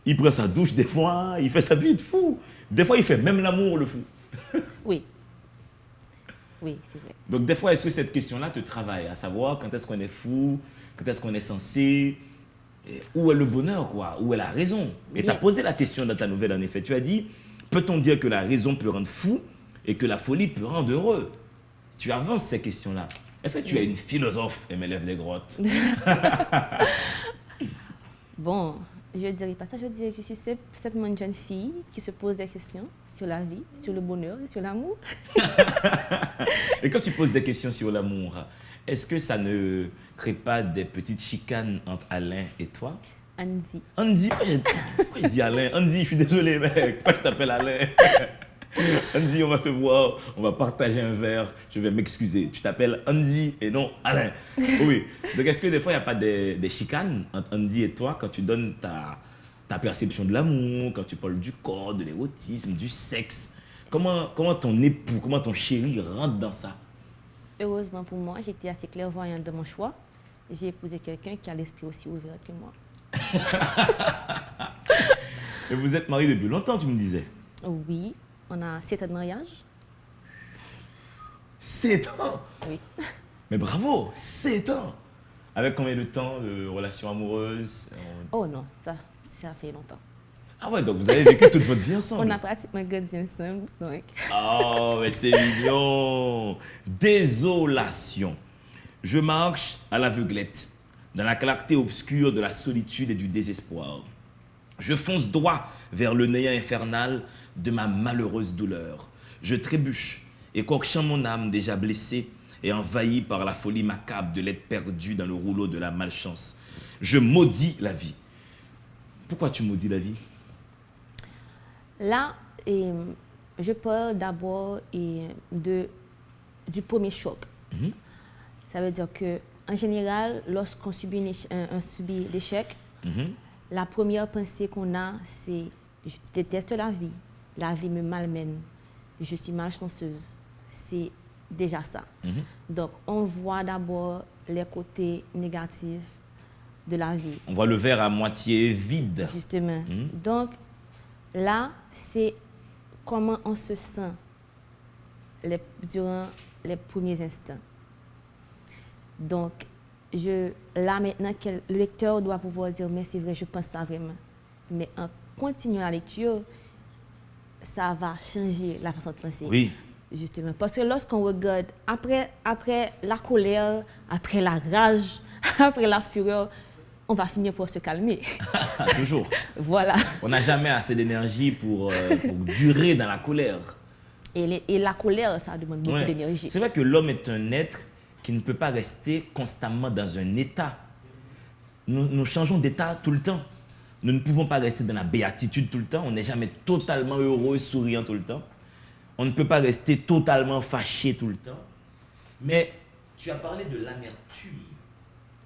il prend sa douche des fois, il fait sa vie de fou. Des fois, il fait même l'amour, le fou. Oui. Oui, c'est vrai. Donc des fois, est-ce que cette question-là te travaille? À savoir, quand est-ce qu'on est fou? Quand est-ce qu'on est censé? Où est le bonheur, quoi? Où est la raison? Et tu as posé la question dans ta nouvelle, en effet. Tu as dit, peut-on dire que la raison peut rendre fou et que la folie peut rendre heureux? Tu avances ces questions-là. En fait, tu es une philosophe, MLF des grottes. Bon, je ne dirais pas ça. Je dirais que je suis simplement une jeune fille qui se pose des questions sur la vie, sur le bonheur et sur l'amour. Et quand tu poses des questions sur l'amour, est-ce que ça ne crée pas des petites chicanes entre Alain et toi? Andy. Andy, pourquoi je dis Alain? Andy, je suis désolé, mec. Pourquoi je t'appelle Alain? Andy, on va se voir, on va partager un verre, je vais m'excuser. Tu t'appelles Andy et non Alain. Oui. Donc, est-ce que des fois, il n'y a pas des chicanes entre Andy et toi quand tu donnes ta perception de l'amour, quand tu parles du corps, de l'érotisme, du sexe? Comment ton époux, comment ton chéri rentre dans ça? Heureusement pour moi, j'étais assez clairvoyante de mon choix. J'ai épousé quelqu'un qui a l'esprit aussi ouvert que moi. Et vous êtes mariés depuis longtemps, tu me disais? Oui, on a 7 ans de mariage. 7 ans? Oui. Mais bravo, 7 ans! Avec combien de temps de relation amoureuse? Oh non, ça fait longtemps. Ah ouais, donc vous avez vécu toute votre vie ensemble? On a pratiquement grandi ensemble, donc... Oh, mais c'est mignon! Désolation. Je marche à l'aveuglette, dans la clarté obscure de la solitude et du désespoir. Je fonce droit vers le néant infernal de ma malheureuse douleur. Je trébuche, écorchant mon âme déjà blessée et envahie par la folie macabre de l'être perdu dans le rouleau de la malchance. Je maudis la vie. Pourquoi tu maudis la vie? Là, je parle d'abord du premier choc. Ça veut dire qu'en général, lorsqu'on subit l'échec, la première pensée qu'on a, c'est « je déteste la vie me malmène, je suis malchanceuse ». C'est déjà ça. Donc, on voit d'abord les côtés négatifs de la vie. On voit le verre à moitié vide. Justement. Donc, là, c'est comment on se sent durant les premiers instants. Donc, là maintenant, le lecteur doit pouvoir dire, mais c'est vrai, je pense ça vraiment. Mais en continuant la lecture, ça va changer la façon de penser. Oui. Justement. Parce que lorsqu'on regarde, après la colère, après la rage, après la fureur, on va finir par se calmer. Toujours. Voilà. On n'a jamais assez d'énergie pour durer dans la colère. Et la colère, ça demande beaucoup Ouais. d'énergie. C'est vrai que l'homme est un être qui ne peut pas rester constamment dans un état. Nous changeons d'état tout le temps. Nous ne pouvons pas rester dans la béatitude tout le temps. On n'est jamais totalement heureux, souriant tout le temps. On ne peut pas rester totalement fâché tout le temps. Mais tu as parlé de l'amertume.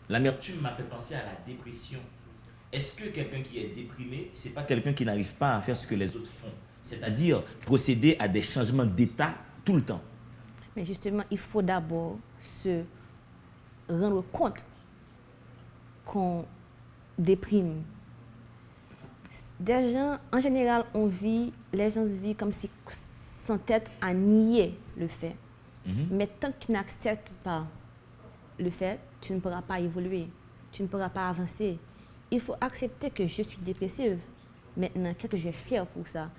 L'amertume m'a fait penser à la dépression. Est-ce que quelqu'un qui est déprimé, c'est pas quelqu'un qui n'arrive pas à faire ce que les autres font? C'est-à-dire procéder à des changements d'état tout le temps. Mais justement, il faut d'abord se rendre compte qu'on déprime. Des gens, en général, les gens vivent comme si sans tête à nier le fait. Mais tant que tu n'acceptes pas le fait, tu ne pourras pas évoluer, tu ne pourras pas avancer. Il faut accepter que je suis dépressive. Maintenant, qu'est-ce que je vais faire pour ça?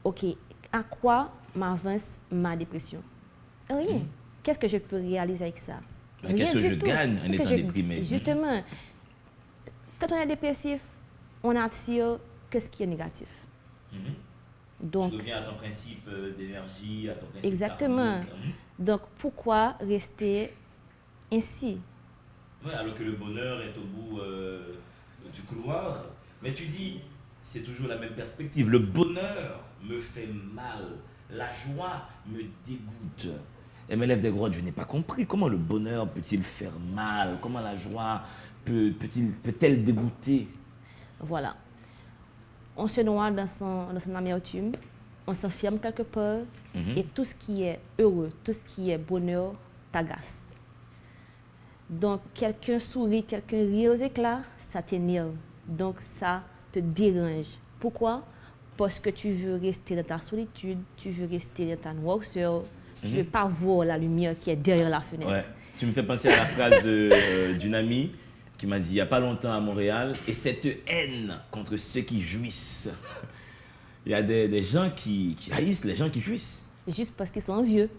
Ok, à quoi m'avance ma dépression? Rien. Qu'est-ce que je peux réaliser avec ça? Mais qu'est-ce que Rien je du tout. gagne en étant déprimé? Justement, quand on est dépressif, on attire que ce qui est négatif. Donc, Tu reviens à ton principe d'énergie, à ton principe exactement. karmique. Donc, pourquoi rester ainsi? Ouais, alors que le bonheur est au bout du couloir. Mais tu dis, c'est toujours la même perspective. Le bonheur me fait mal. La joie me dégoûte. Et mes lèvres des grottes, je n'ai pas compris. Comment le bonheur peut-il faire mal? Comment la joie peut-elle dégoûter? Voilà. On se noie dans son amertume, on s'enferme quelque part, et tout ce qui est heureux, tout ce qui est bonheur, t'agace. Donc, quelqu'un sourit, quelqu'un rit aux éclats, ça t'énerve. Donc, ça te dérange. Pourquoi? Parce que tu veux rester dans ta solitude, tu veux rester dans ta noirceur, tu ne veux pas voir la lumière qui est derrière la fenêtre. Ouais. Tu me fais penser à la phrase d'une amie qui m'a dit il n'y a pas longtemps à Montréal, et cette haine contre ceux qui jouissent. Il y a des gens qui haïssent les gens qui jouissent. Juste parce qu'ils sont vieux.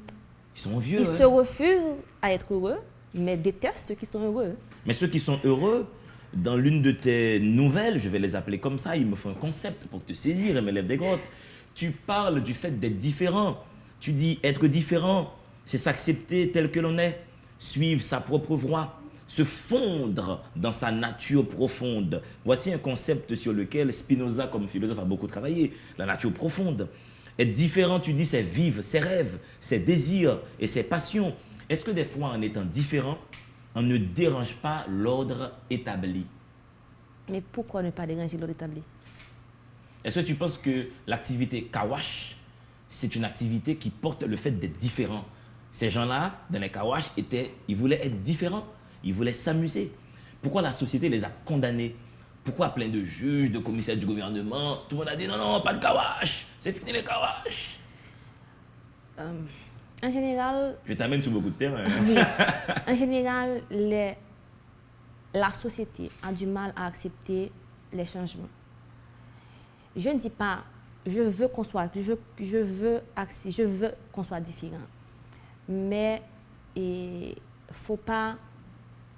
Ils sont vieux. Ils ouais. se refusent à être heureux, mais détestent ceux qui sont heureux. Mais ceux qui sont heureux, dans l'une de tes nouvelles, je vais les appeler comme ça, il me faut un concept pour te saisir, et mes lèvres des grottes. Tu parles du fait d'être différent. Tu dis être différent, c'est s'accepter tel que l'on est, suivre sa propre voie, se fondre dans sa nature profonde. Voici un concept sur lequel Spinoza, comme philosophe, a beaucoup travaillé, la nature profonde. Être différent, tu dis, c'est vivre ses rêves, ses désirs et ses passions. Est-ce que des fois, en étant différent, on ne dérange pas l'ordre établi? Mais pourquoi ne pas déranger l'ordre établi? Est-ce que tu penses que l'activité kawash, c'est une activité qui porte le fait d'être différent? Ces gens-là, dans les kawash, ils voulaient être différents, ils voulaient s'amuser. Pourquoi la société les a condamnés? Pourquoi plein de juges, de commissaires du gouvernement, tout le monde a dit non, non, pas de kawash, c'est fini les kawash? En général, Je t'amène sur beaucoup de terrain. oui, en général, la société a du mal à accepter les changements. Je ne dis pas, je veux qu'on soit différent, mais il ne faut pas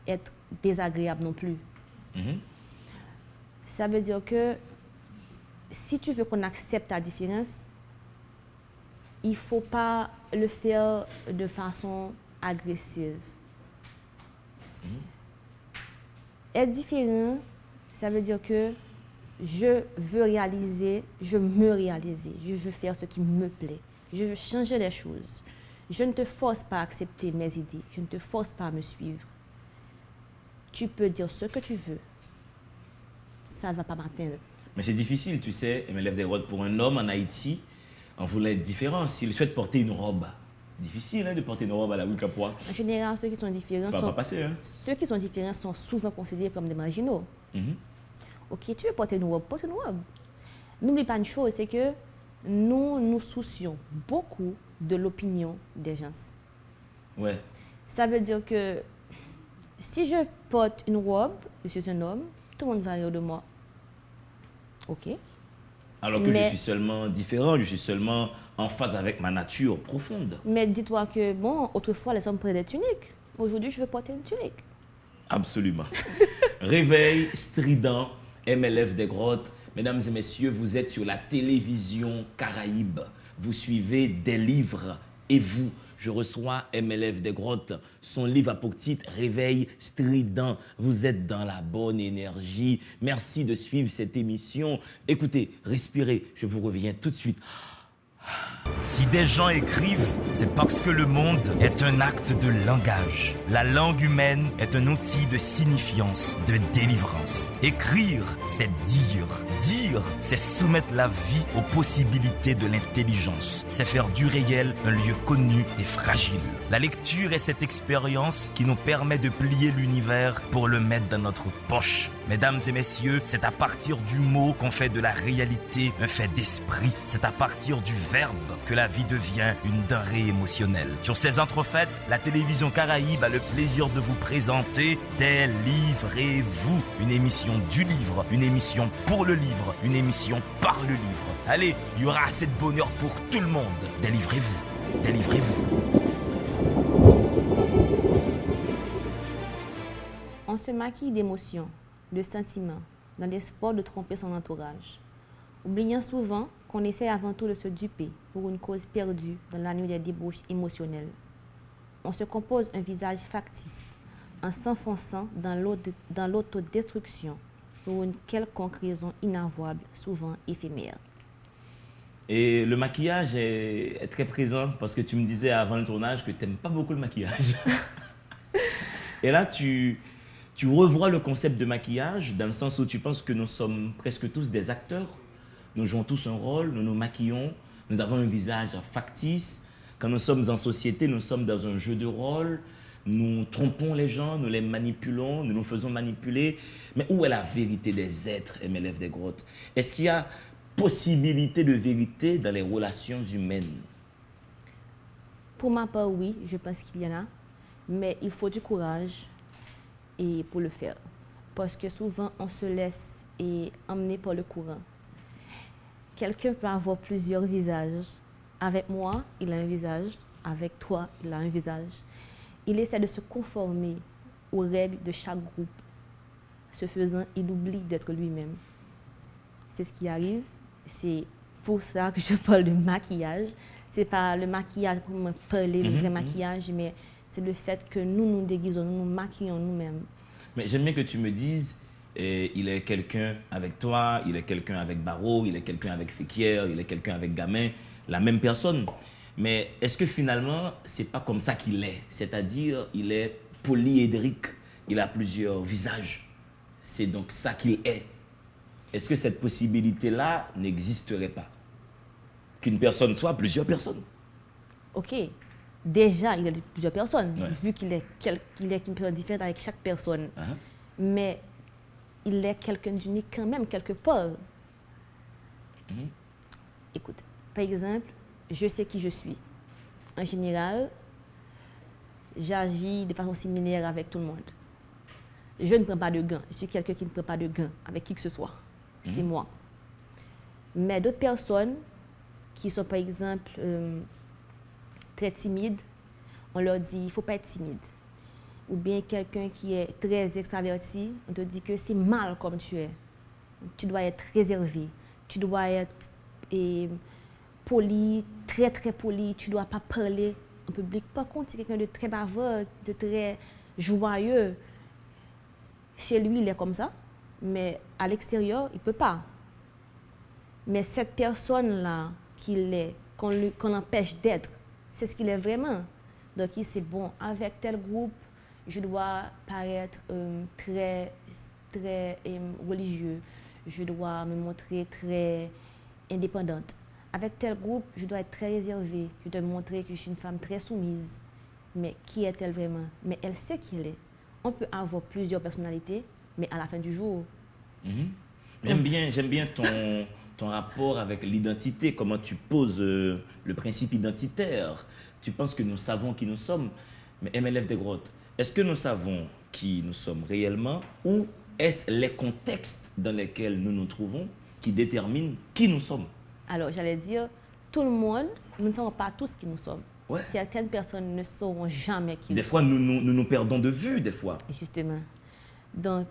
être désagréable non plus. Ça veut dire que si tu veux qu'on accepte ta différence, il ne faut pas le faire de façon agressive. Être différent, ça veut dire que je veux me réaliser, je veux faire ce qui me plaît, je veux changer les choses. Je ne te force pas à accepter mes idées, je ne te force pas à me suivre. Tu peux dire ce que tu veux, ça ne va pas m'atteindre. Mais c'est difficile, tu sais, et me lève des rods pour un homme en Haïti, on voulait être différent. S'il souhaite porter une robe, difficile hein, de porter une robe à la rue Capois. En général, ceux qui sont différents, Ça va pas passer. Hein? ceux qui sont différents sont souvent considérés comme des marginaux. Mhm. Ok, tu veux porter une robe, porte une robe. N'oublie pas une chose, c'est que nous nous soucions beaucoup de l'opinion des gens. Ouais. Ça veut dire que si je porte une robe, je suis un homme, tout le monde va rire de moi. Ok. Alors que Mais- je suis seulement différent, je suis seulement en phase avec ma nature profonde. Mais dis-toi que, bon, autrefois, les hommes portaient des tuniques. Aujourd'hui, je veux porter une tunique. Absolument. Réveil strident, MLF des grottes. Mesdames et messieurs, vous êtes sur la télévision Caraïbe. Vous suivez des livres et vous. Je reçois MLF des grottes. Son livre a pour titre Réveil strident. Vous êtes dans la bonne énergie. Merci de suivre cette émission. Écoutez, respirez. Je vous reviens tout de suite. Si des gens écrivent, c'est parce que le monde est un acte de langage. La langue humaine est un outil de signifiance, de délivrance. Écrire, c'est dire. Dire, c'est soumettre la vie aux possibilités de l'intelligence. C'est faire du réel un lieu connu et fragile. La lecture est cette expérience qui nous permet de plier l'univers pour le mettre dans notre poche. Mesdames et messieurs, c'est à partir du mot qu'on fait de la réalité un fait d'esprit. C'est à partir du verbe que la vie devient une denrée émotionnelle. Sur ces entrefaites, la télévision Caraïbe a le plaisir de vous présenter Délivrez-vous, une émission du livre, une émission pour le livre, une émission par le livre. Allez, il y aura assez de bonheur pour tout le monde. Délivrez-vous, délivrez-vous. On se maquille d'émotions, de sentiments, dans l'espoir de tromper son entourage, oubliant souvent qu'on essaie avant tout de se duper pour une cause perdue dans la nuit des débauches émotionnelles. On se compose un visage factice en s'enfonçant dans l'autodestruction pour une quelconque raison inavouable, souvent éphémère. Et le maquillage est très présent parce que tu me disais avant le tournage que tu n'aimes pas beaucoup le maquillage. Et là, tu revois le concept de maquillage dans le sens où tu penses que nous sommes presque tous des acteurs. Nous jouons tous un rôle, nous nous maquillons, nous avons un visage factice. Quand nous sommes en société, nous sommes dans un jeu de rôle. Nous trompons les gens, nous les manipulons, nous nous faisons manipuler. Mais où est la vérité des êtres, MLF des grottes? Est-ce qu'il y a possibilité de vérité dans les relations humaines? Pour ma part, oui, je pense qu'il y en a, mais il faut du courage et pour le faire. Parce que souvent, on se laisse emmener par le courant. Quelqu'un peut avoir plusieurs visages. Avec moi, il a un visage. Avec toi, il a un visage. Il essaie de se conformer aux règles de chaque groupe. Ce faisant, il oublie d'être lui-même. C'est ce qui arrive. C'est pour ça que je parle de maquillage. C'est pas le maquillage pour me parler, le vrai maquillage, mais c'est le fait que nous nous déguisons, nous nous maquillons nous-mêmes. Mais j'aime bien que tu me dises, il est quelqu'un avec toi, il est quelqu'un avec Barreau, il est quelqu'un avec Féquière, il est quelqu'un avec Gamin, la même personne. Mais est-ce que finalement, c'est pas comme ça qu'il est? C'est-à-dire, il est polyédrique, il a plusieurs visages. C'est donc ça qu'il est. Est-ce que cette possibilité-là n'existerait pas? Qu'une personne soit plusieurs personnes. OK. Déjà, il y a plusieurs personnes, Ouais. vu qu'il est une personne différente avec chaque personne. Uh-huh. Mais il est quelqu'un d'unique quand même, quelque part. Écoute, par exemple, je sais qui je suis. En général, j'agis de façon similaire avec tout le monde. Je ne prends pas de gants. Je suis quelqu'un qui ne prend pas de gants avec qui que ce soit. C'est moi. Mais d'autres personnes qui sont, par exemple, très timides, on leur dit il ne faut pas être timide. Ou bien quelqu'un qui est très extraverti, on te dit que c'est mal comme tu es. Tu dois être réservé, tu dois être poli, très très poli, tu ne dois pas parler en public. Par contre, c'est quelqu'un de très bavard, de très joyeux. Chez lui, il est comme ça, mais à l'extérieur, il ne peut pas. Mais cette personne-là qu'il est, qu'on empêche d'être, c'est ce qu'il est vraiment. Donc, il sait, bon, avec tel groupe, je dois paraître très religieux. Je dois me montrer très indépendante. avec tel groupe, je dois être très réservée. Je dois montrer que je suis une femme très soumise. Mais qui est-elle vraiment? Mais elle sait qui elle est. On peut avoir plusieurs personnalités, mais à la fin du jour... J'aime bien ton rapport avec l'identité, comment tu poses le principe identitaire. Tu penses que nous savons qui nous sommes, mais MLF des Grottes, est-ce que nous savons qui nous sommes réellement ou est-ce les contextes dans lesquels nous nous trouvons qui déterminent qui nous sommes? Alors, j'allais dire, tout le monde, nous ne savons pas tous qui nous sommes. Ouais. Certaines personnes ne sauront jamais qui Des nous fois, nous perdons de vue, des fois. sommes. Justement. Donc,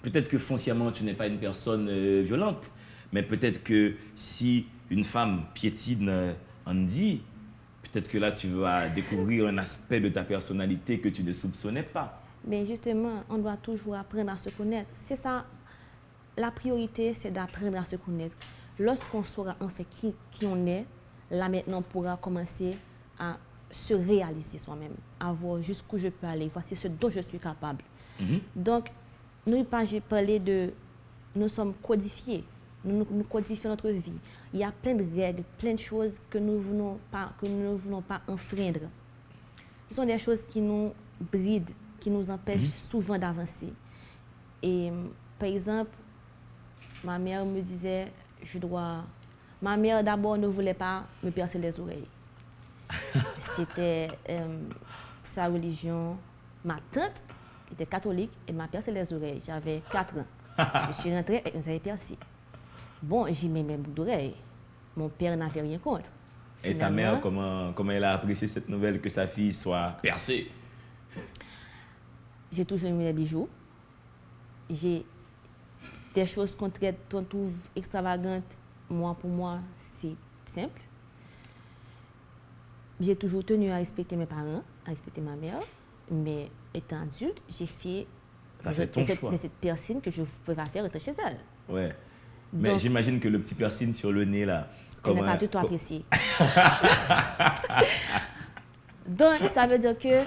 Peut-être que foncièrement, tu n'es pas une personne violente, mais peut-être que si une femme piétine Andy, peut-être que là, tu vas découvrir un aspect de ta personnalité que tu ne soupçonnais pas. mais justement, on doit toujours apprendre à se connaître. C'est ça, la priorité, c'est d'apprendre à se connaître. Lorsqu'on saura en fait qui on est, là maintenant, on pourra commencer à se réaliser soi-même, à voir jusqu'où je peux aller, voici ce dont je suis capable. Donc, j'ai parlé de, nous sommes codifiés, nous codifions notre vie. Il y a plein de règles, plein de choses que nous ne voulons pas enfreindre. Ce sont des choses qui nous brident, qui nous empêchent souvent d'avancer. Et par exemple, ma mère me disait, ma mère d'abord ne voulait pas me percer les oreilles. C'était sa religion. Ma tante était catholique et m'a percé les oreilles. J'avais 4 ans. Je suis rentrée et nous avait percé. Bon, j'y mets mes boucles d'oreilles. Mon père n'avait rien contre. Et ta mère, comment elle a apprécié cette nouvelle que sa fille soit percée? J'ai toujours aimé les bijoux. J'ai des choses qu'on trouve extravagantes. Pour moi, c'est simple. J'ai toujours tenu à respecter mes parents, à respecter ma mère. Mais étant adulte, j'ai fait cette piercing que je ne pouvais pas faire rentrer chez elle. Ouais. Mais donc, j'imagine que le petit piercing sur le nez, là... Elle n'a pas du tout apprécié. Donc, ça veut dire que,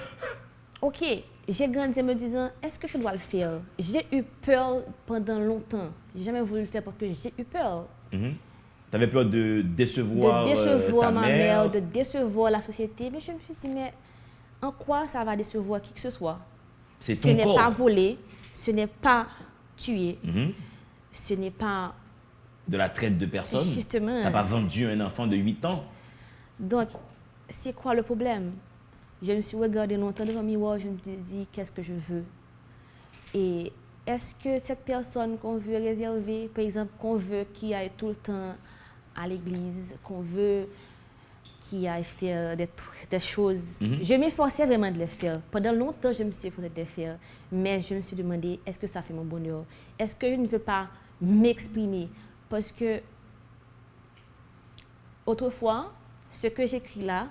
OK, j'ai grandi en me disant, est-ce que je dois le faire? J'ai eu peur pendant longtemps. Je n'ai jamais voulu le faire parce que j'ai eu peur. Tu avais peur de décevoir, ta ma mère, de décevoir la société. Mais je me suis dit, mais en quoi ça va décevoir qui que ce soit? C'est ton corps. Ce n'est pas voler, ce n'est pas tuer, ce n'est pas... de la traite de personnes. Justement. Tu n'as pas vendu un enfant de 8 ans. Donc, c'est quoi le problème? Je me suis regardée longtemps devant le miroir, je me suis dit, qu'est-ce que je veux? Et est-ce que cette personne qu'on veut réserver, par exemple, qu'on veut qui aille tout le temps à l'église, qu'on veut qui aille faire des choses, je m'efforçais vraiment de les faire. Pendant longtemps, je me suis efforcée de les faire. Mais je me suis demandé, est-ce que ça fait mon bonheur? Est-ce que je ne veux pas m'exprimer? Parce que, autrefois, ce que j'écris là,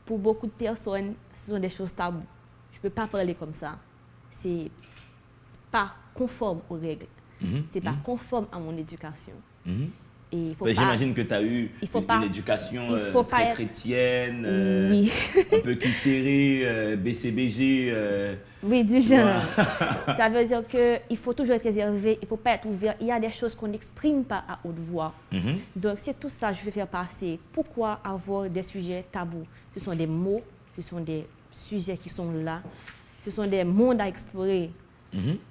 pour beaucoup de personnes, ce sont des choses taboues. Je ne peux pas parler comme ça. C'est pas conforme aux règles. C'est pas conforme à mon éducation. Et j'imagine que tu as eu une éducation très chrétienne, un peu culturée, BCBG. Oui, du genre. Ça veut dire qu'il faut toujours être réservé, il ne faut pas être ouvert. Il y a des choses qu'on n'exprime pas à haute voix. Donc, c'est tout ça que je veux faire passer. Pourquoi avoir des sujets tabous? Ce sont des mots, ce sont des sujets qui sont là, ce sont des mondes à explorer.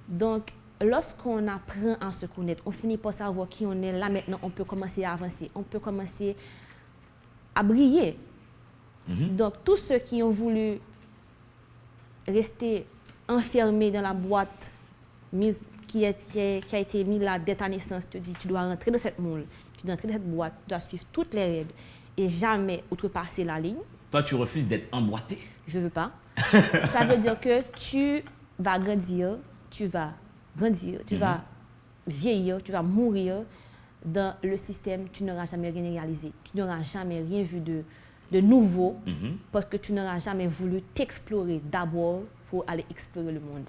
Donc, lorsqu'on apprend à se connaître, on finit par savoir qui on est. Là, maintenant, on peut commencer à avancer. On peut commencer à briller. Donc, tous ceux qui ont voulu rester enfermés dans la boîte qui a été mise là dès ta naissance, te dit, tu dois rentrer dans cette moule, tu dois rentrer dans cette boîte, tu dois suivre toutes les règles et jamais outrepasser la ligne. Toi, tu refuses d'être emboîté? Je ne veux pas. Ça veut dire que tu vas grandir, tu vas vieillir, tu vas mourir dans le système, tu n'auras jamais rien réalisé, tu n'auras jamais rien vu de nouveau parce que tu n'auras jamais voulu t'explorer d'abord pour aller explorer le monde.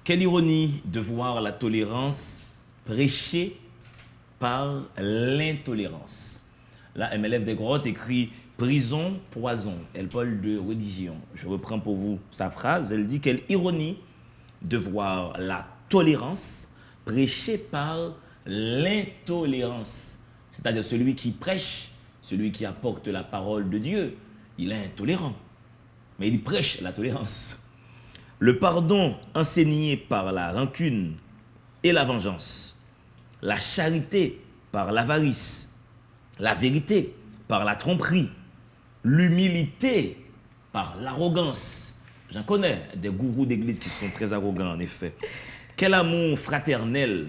Quelle ironie de voir la tolérance prêchée par l'intolérance. Là, MLF des Grottes écrit « Prison, poison ». Elle parle de religion. Je reprends pour vous sa phrase. Elle dit « Quelle ironie de voir la tolérance prêchée par l'intolérance ». C'est-à-dire celui qui prêche, celui qui apporte la parole de Dieu, il est intolérant. Mais il prêche la tolérance. Le pardon enseigné par la rancune et la vengeance. La charité par l'avarice. La vérité par la tromperie. L'humilité par l'arrogance. J'en connais des gourous d'église qui sont très arrogants, en effet. Quel amour fraternel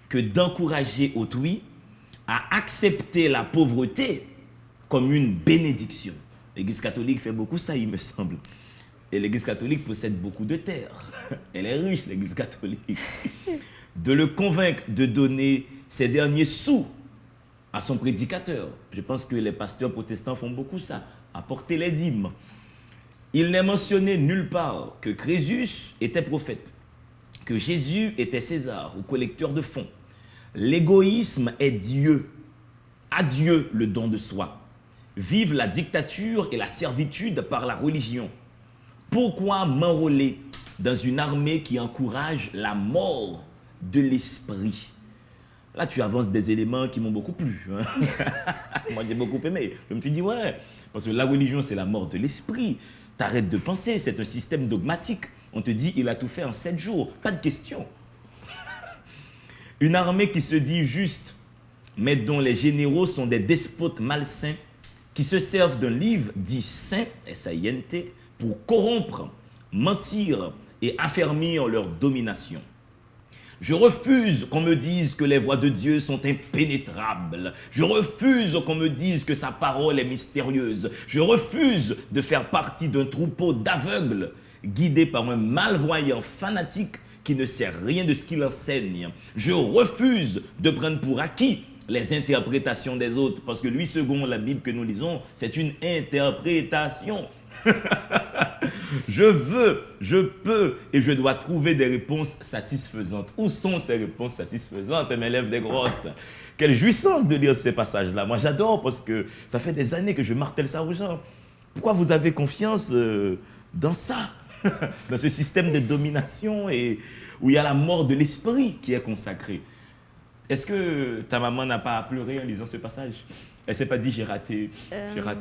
que d'encourager autrui à accepter la pauvreté comme une bénédiction. L'Église catholique fait beaucoup ça, il me semble. Et l'Église catholique possède beaucoup de terres. Elle est riche, l'Église catholique. De le convaincre de donner ses derniers sous à son prédicateur. Je pense que les pasteurs protestants font beaucoup ça, apporter les dîmes. Il n'est mentionné nulle part que Crésus était prophète, que Jésus était César ou collecteur de fonds. L'égoïsme est Dieu. À Dieu le don de soi. Vive la dictature et la servitude par la religion. Pourquoi m'enrôler dans une armée qui encourage la mort de l'esprit? Là, tu avances des éléments qui m'ont beaucoup plu. Hein? Moi, j'ai beaucoup aimé. Je me suis dit, ouais, parce que la religion, c'est la mort de l'esprit. T'arrêtes de penser, c'est un système dogmatique. On te dit, il a tout fait en 7 jours. Pas de question. Une armée qui se dit juste, mais dont les généraux sont des despotes malsains, qui se servent d'un livre dit saint, S-A-I-N-T, pour corrompre, mentir et affermir leur domination. Je refuse qu'on me dise que les voies de Dieu sont impénétrables. Je refuse qu'on me dise que sa parole est mystérieuse. Je refuse de faire partie d'un troupeau d'aveugles guidés par un malvoyant fanatique qui ne sait rien de ce qu'il enseigne. Je refuse de prendre pour acquis les interprétations des autres, parce que lui, selon la Bible que nous lisons, c'est une interprétation. Je veux, je peux et je dois trouver des réponses satisfaisantes. Où sont ces réponses satisfaisantes, mes lèvres des grottes? Quelle jouissance de lire ces passages-là. Moi, j'adore parce que ça fait des années que je martèle ça aux gens. Pourquoi vous avez confiance dans ça? Dans ce système de domination et où il y a la mort de l'esprit qui est consacrée. Est-ce que ta maman n'a pas pleuré en lisant ce passage? Elle ne s'est pas dit j'ai raté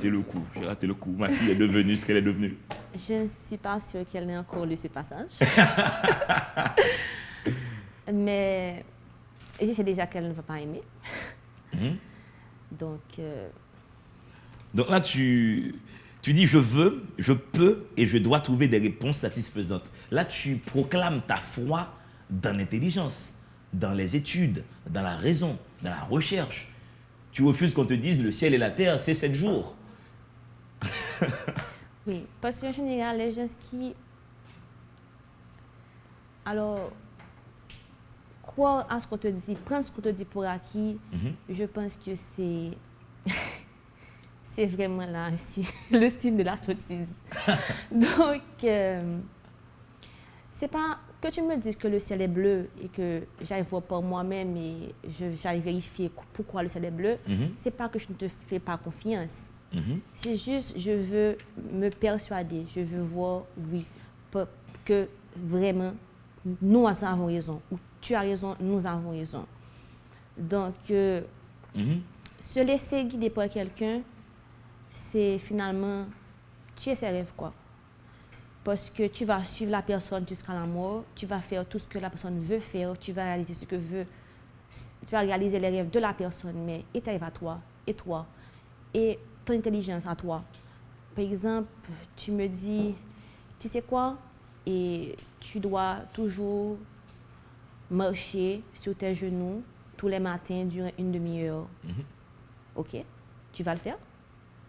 le coup, ma fille est devenue ce qu'elle est devenue. Je ne suis pas sûre qu'elle ait encore lu ce passage. Mais je sais déjà qu'elle ne va pas aimer. Donc là, tu dis je veux, je peux et je dois trouver des réponses satisfaisantes. Là, tu proclames ta foi dans l'intelligence, dans les études, dans la raison, dans la recherche. Tu refuses qu'on te dise le ciel et la terre, c'est 7 jours. Oui, parce qu'en général, les gens qui... Alors, croire à ce qu'on te dit, prendre ce qu'on te dit pour acquis, je pense que c'est... c'est vraiment là aussi, le signe de la sottise. Donc, c'est pas que tu me dises que le ciel est bleu et que j'aille voir par moi-même et j'aille vérifier pourquoi le ciel est bleu, c'est pas que je ne te fais pas confiance. C'est juste, je veux me persuader, je veux voir, oui, que vraiment, nous avons raison, ou tu as raison, nous avons raison. Donc, se laisser guider par quelqu'un, c'est finalement tuer ses rêves, quoi. Parce que tu vas suivre la personne jusqu'à la mort, tu vas faire tout ce que la personne veut faire, tu vas réaliser ce que veut, tu vas réaliser les rêves de la personne, mais et tes rêves à toi, et toi, et ton intelligence à toi. Par exemple, tu me dis, tu sais quoi, et tu dois toujours marcher sur tes genoux tous les matins durant une demi-heure. Ok, tu vas le faire?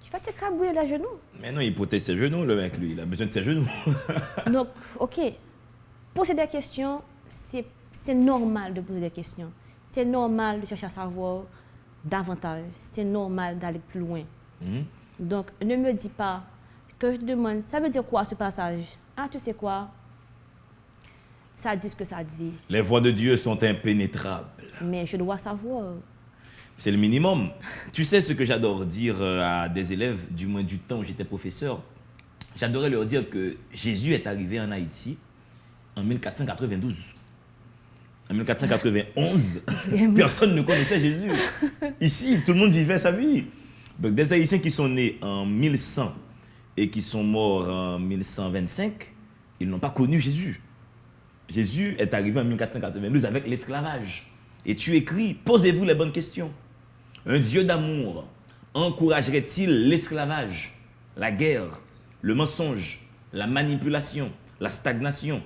Tu vas t'écrabouiller les genoux. Mais non, il protège ses genoux, le mec, lui. Il a besoin de ses genoux. Donc, ok. Poser des questions, c'est normal de poser des questions. C'est normal de chercher à savoir davantage. C'est normal d'aller plus loin. Donc, ne me dis pas que je te demande, ça veut dire quoi ce passage? Ah, tu sais quoi? Ça dit ce que ça dit. Les voies de Dieu sont impénétrables. Mais je dois savoir. C'est le minimum. Tu sais ce que j'adore dire à des élèves, du moins du temps où j'étais professeur? J'adorais leur dire que Jésus est arrivé en Haïti en 1492. En 1491, personne ne connaissait Jésus. Ici, tout le monde vivait sa vie. Donc, des Haïtiens qui sont nés en 1100 et qui sont morts en 1125, ils n'ont pas connu Jésus. Jésus est arrivé en 1492 avec l'esclavage. Et tu écris, posez-vous les bonnes questions. Un Dieu d'amour encouragerait-il l'esclavage, la guerre, le mensonge, la manipulation, la stagnation?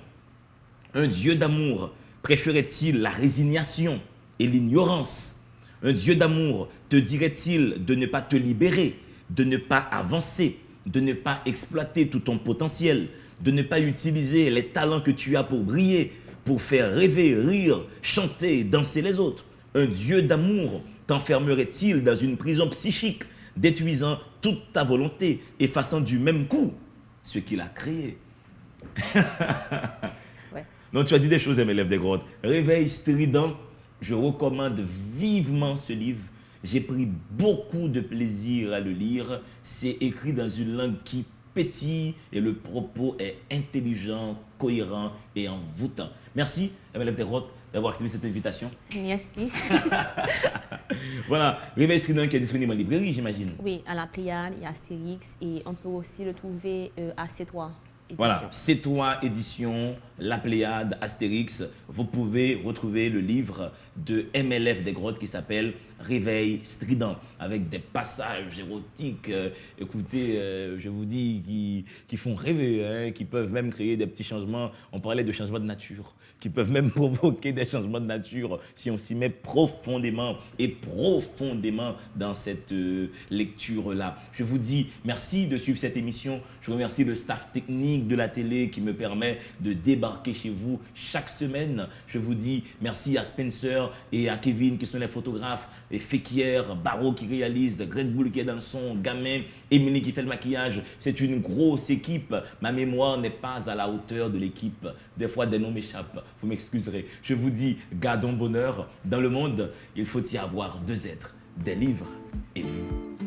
Un Dieu d'amour prêcherait-il la résignation et l'ignorance? Un Dieu d'amour te dirait-il de ne pas te libérer, de ne pas avancer, de ne pas exploiter tout ton potentiel, de ne pas utiliser les talents que tu as pour briller, pour faire rêver, rire, chanter, danser les autres? Un Dieu d'amour t'enfermerait-il dans une prison psychique, détruisant toute ta volonté, effaçant du même coup ce qu'il a créé? Ouais. Donc tu as dit des choses, mes élèves des grottes. Réveil strident, je recommande vivement ce livre. J'ai pris beaucoup de plaisir à le lire. C'est écrit dans une langue qui pétille et le propos est intelligent, cohérent et envoûtant. Merci, mes élèves des grottes, d'avoir accepté cette invitation. Merci. Voilà, Réveil strident qui est disponible en librairie, j'imagine. Oui, à la Pléiade, il y a Astérix et on peut aussi le trouver à C3. Voilà, C3 édition, La Pléiade, Astérix. Vous pouvez retrouver le livre de MLF des Grottes qui s'appelle Réveil strident, avec des passages érotiques, écoutez, je vous dis, qui font rêver, hein, qui peuvent même créer des petits changements. On parlait de changements de nature, qui peuvent même provoquer des changements de nature si on s'y met profondément dans cette lecture-là. Je vous dis merci de suivre cette émission. Je remercie le staff technique de la télé qui me permet de débarquer chez vous chaque semaine. Je vous dis merci à Spencer et à Kevin qui sont les photographes, et Féquière, Barreau qui réalise, Greg Bull qui est dans le son, Gamin, Émilie qui fait le maquillage. C'est une grosse équipe. Ma mémoire n'est pas à la hauteur de l'équipe. Des fois, des noms m'échappent. Vous m'excuserez. Je vous dis, gardons bonheur. Dans le monde, il faut y avoir deux êtres, des livres et vous.